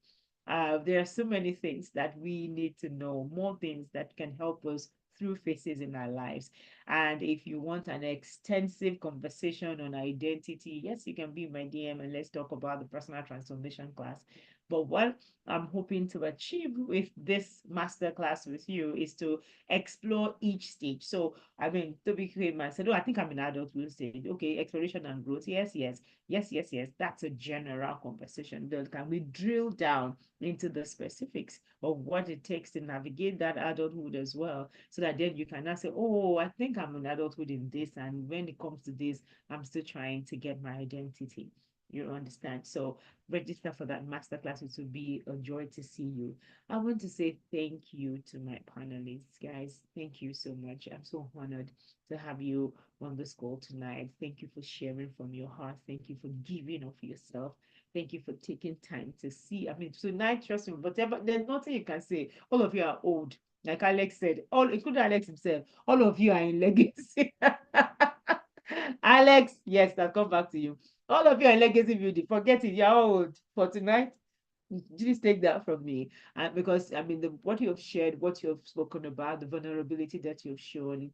There are so many things that we need to know, more things that can help us through phases in our lives. And if you want an extensive conversation on identity, yes, you can be in my DM and let's talk about the personal transformation class. But what I'm hoping to achieve with this masterclass with you is to explore each stage. So, I mean, Toby came and said, oh, I think I'm in adulthood stage. Okay, exploration and growth. Yes, yes, yes, yes, yes. That's a general conversation. Then can we drill down into the specifics of what it takes to navigate that adulthood as well, so that then you can now say, oh, I think I'm in adulthood in this, and when it comes to this, I'm still trying to get my identity. You understand? So register for that masterclass. It will be a joy to see you. I want to say thank you to my panelists, guys. Thank you so much. I'm so honored to have you on this call tonight. Thank you for sharing from your heart. Thank you for giving of yourself. Thank you for taking time to see. I mean, tonight, trust me, whatever, there's nothing you can say. All of you are old. Like Alex said, all including Alex himself, all of you are in legacy. Alex, yes, I'll come back to you. All of you are in legacy building. Forget it, you're old for tonight. Please take that from me. And because I mean what you have shared, what you have spoken about, the vulnerability that you've shown,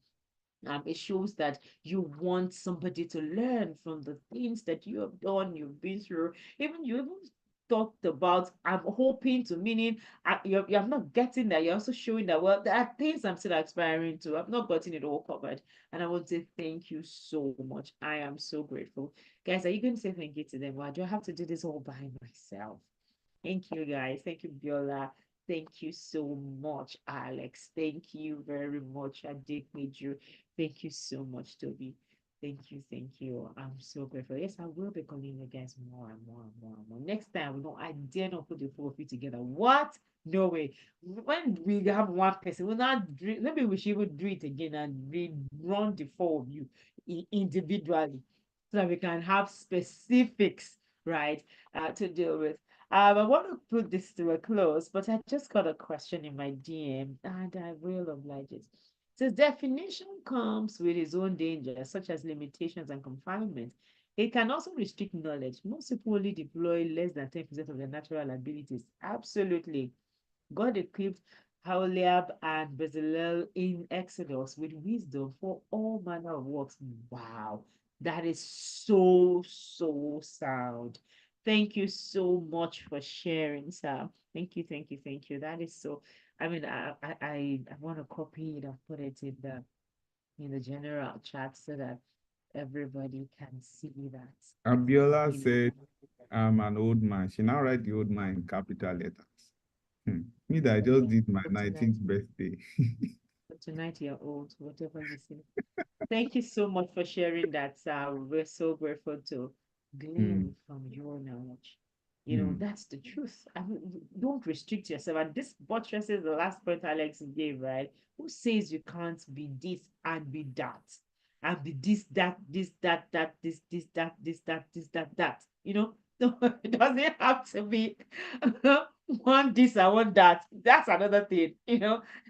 it shows that you want somebody to learn from the things that you have done, you've been through. You even talked about, I'm hoping to, meaning you're not getting that. You're also showing that, well, there are things I'm still aspiring to. I've not gotten it all covered. And I want to say thank you so much. I am so grateful. Guys, are you going to say thank you to them? Why do I have to do this all by myself? Thank you, guys. Thank you, Biola. Thank you so much, Alex. Thank you very much, Adekmeju. Thank you so much, Toby. Thank you, thank you. I'm so grateful. Yes, I will be calling you guys more and more and more and more. Next time, no, I dare not put the four of you together. What? No way. When we have one person, we'll not do, maybe we should even do it again and run the four of you individually so that we can have specifics, right, to deal with. I want to put this to a close, but I just got a question in my DM and I will oblige it. Says definition comes with its own dangers, such as limitations and confinement. It can also restrict knowledge. Most people only deploy less than 10% of their natural abilities. Absolutely. God equipped Holiab and Bezalel in Exodus with wisdom for all manner of works. Wow, that is so, so sound. Thank you so much for sharing, sir. Thank you, thank you, thank you. That is so. I mean, I want to copy it and put it in the general chat so that everybody can see that. Abiola You know. said, I'm an old man. She now write the old man in capital letters. Me that I just did my For tonight, 19th birthday. for tonight you're old, whatever you say. Thank you so much for sharing that, sir. We're so grateful to Hmm. glean from your knowledge. Hmm. That's the truth. I mean, don't restrict yourself. And this buttresses the last point Alex gave, right? Who says you can't be this and be that? And be this, that, this, that, this, that, this, that, this, that, that. No, it doesn't have to be want this, I want that. That's another thing,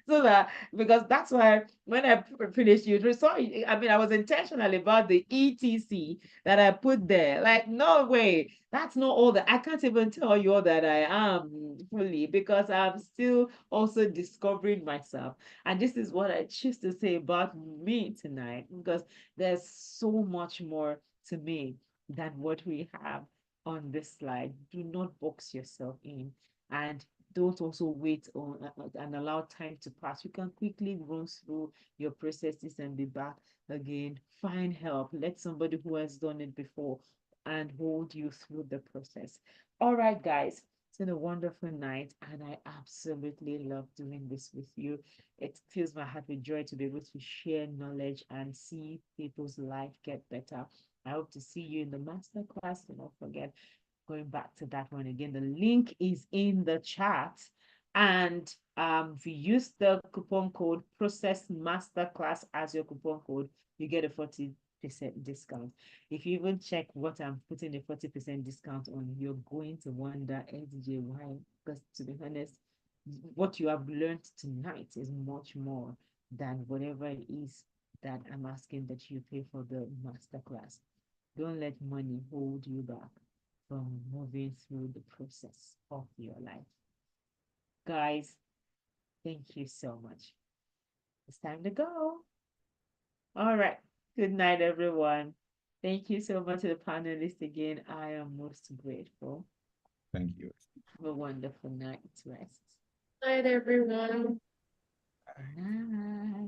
so that, because that's why when I finished, you saw, I mean, I was intentional about the ETC that I put there. Like, no way, that's not all that. I can't even tell you all that I am fully, because I'm still also discovering myself. And this is what I choose to say about me tonight, because there's so much more to me than what we have on this slide. Do not box yourself in, and don't also wait on and allow time to pass. You can quickly run through your processes and be back again. Find help. Let somebody who has done it before and hold you through the process. All right, guys. It's been a wonderful night, and I absolutely love doing this with you. It fills my heart with joy to be able to share knowledge and see people's life get better. I hope to see you in the masterclass. Do not forget, going back to that one again, the link is in the chat. And if you use the coupon code Process Masterclass as your coupon code, you get a 40% discount. If you even check what I'm putting a 40% discount on, you're going to wonder, SJ, why? Because to be honest, what you have learned tonight is much more than whatever it is that I'm asking that you pay for the masterclass. Don't let money hold you back from moving through the process of your life. Guys, thank you so much. It's time to go. All right. Good night, everyone. Thank you so much to the panelists again. I am most grateful. Thank you. Have a wonderful night's rest. Night, everyone. Night.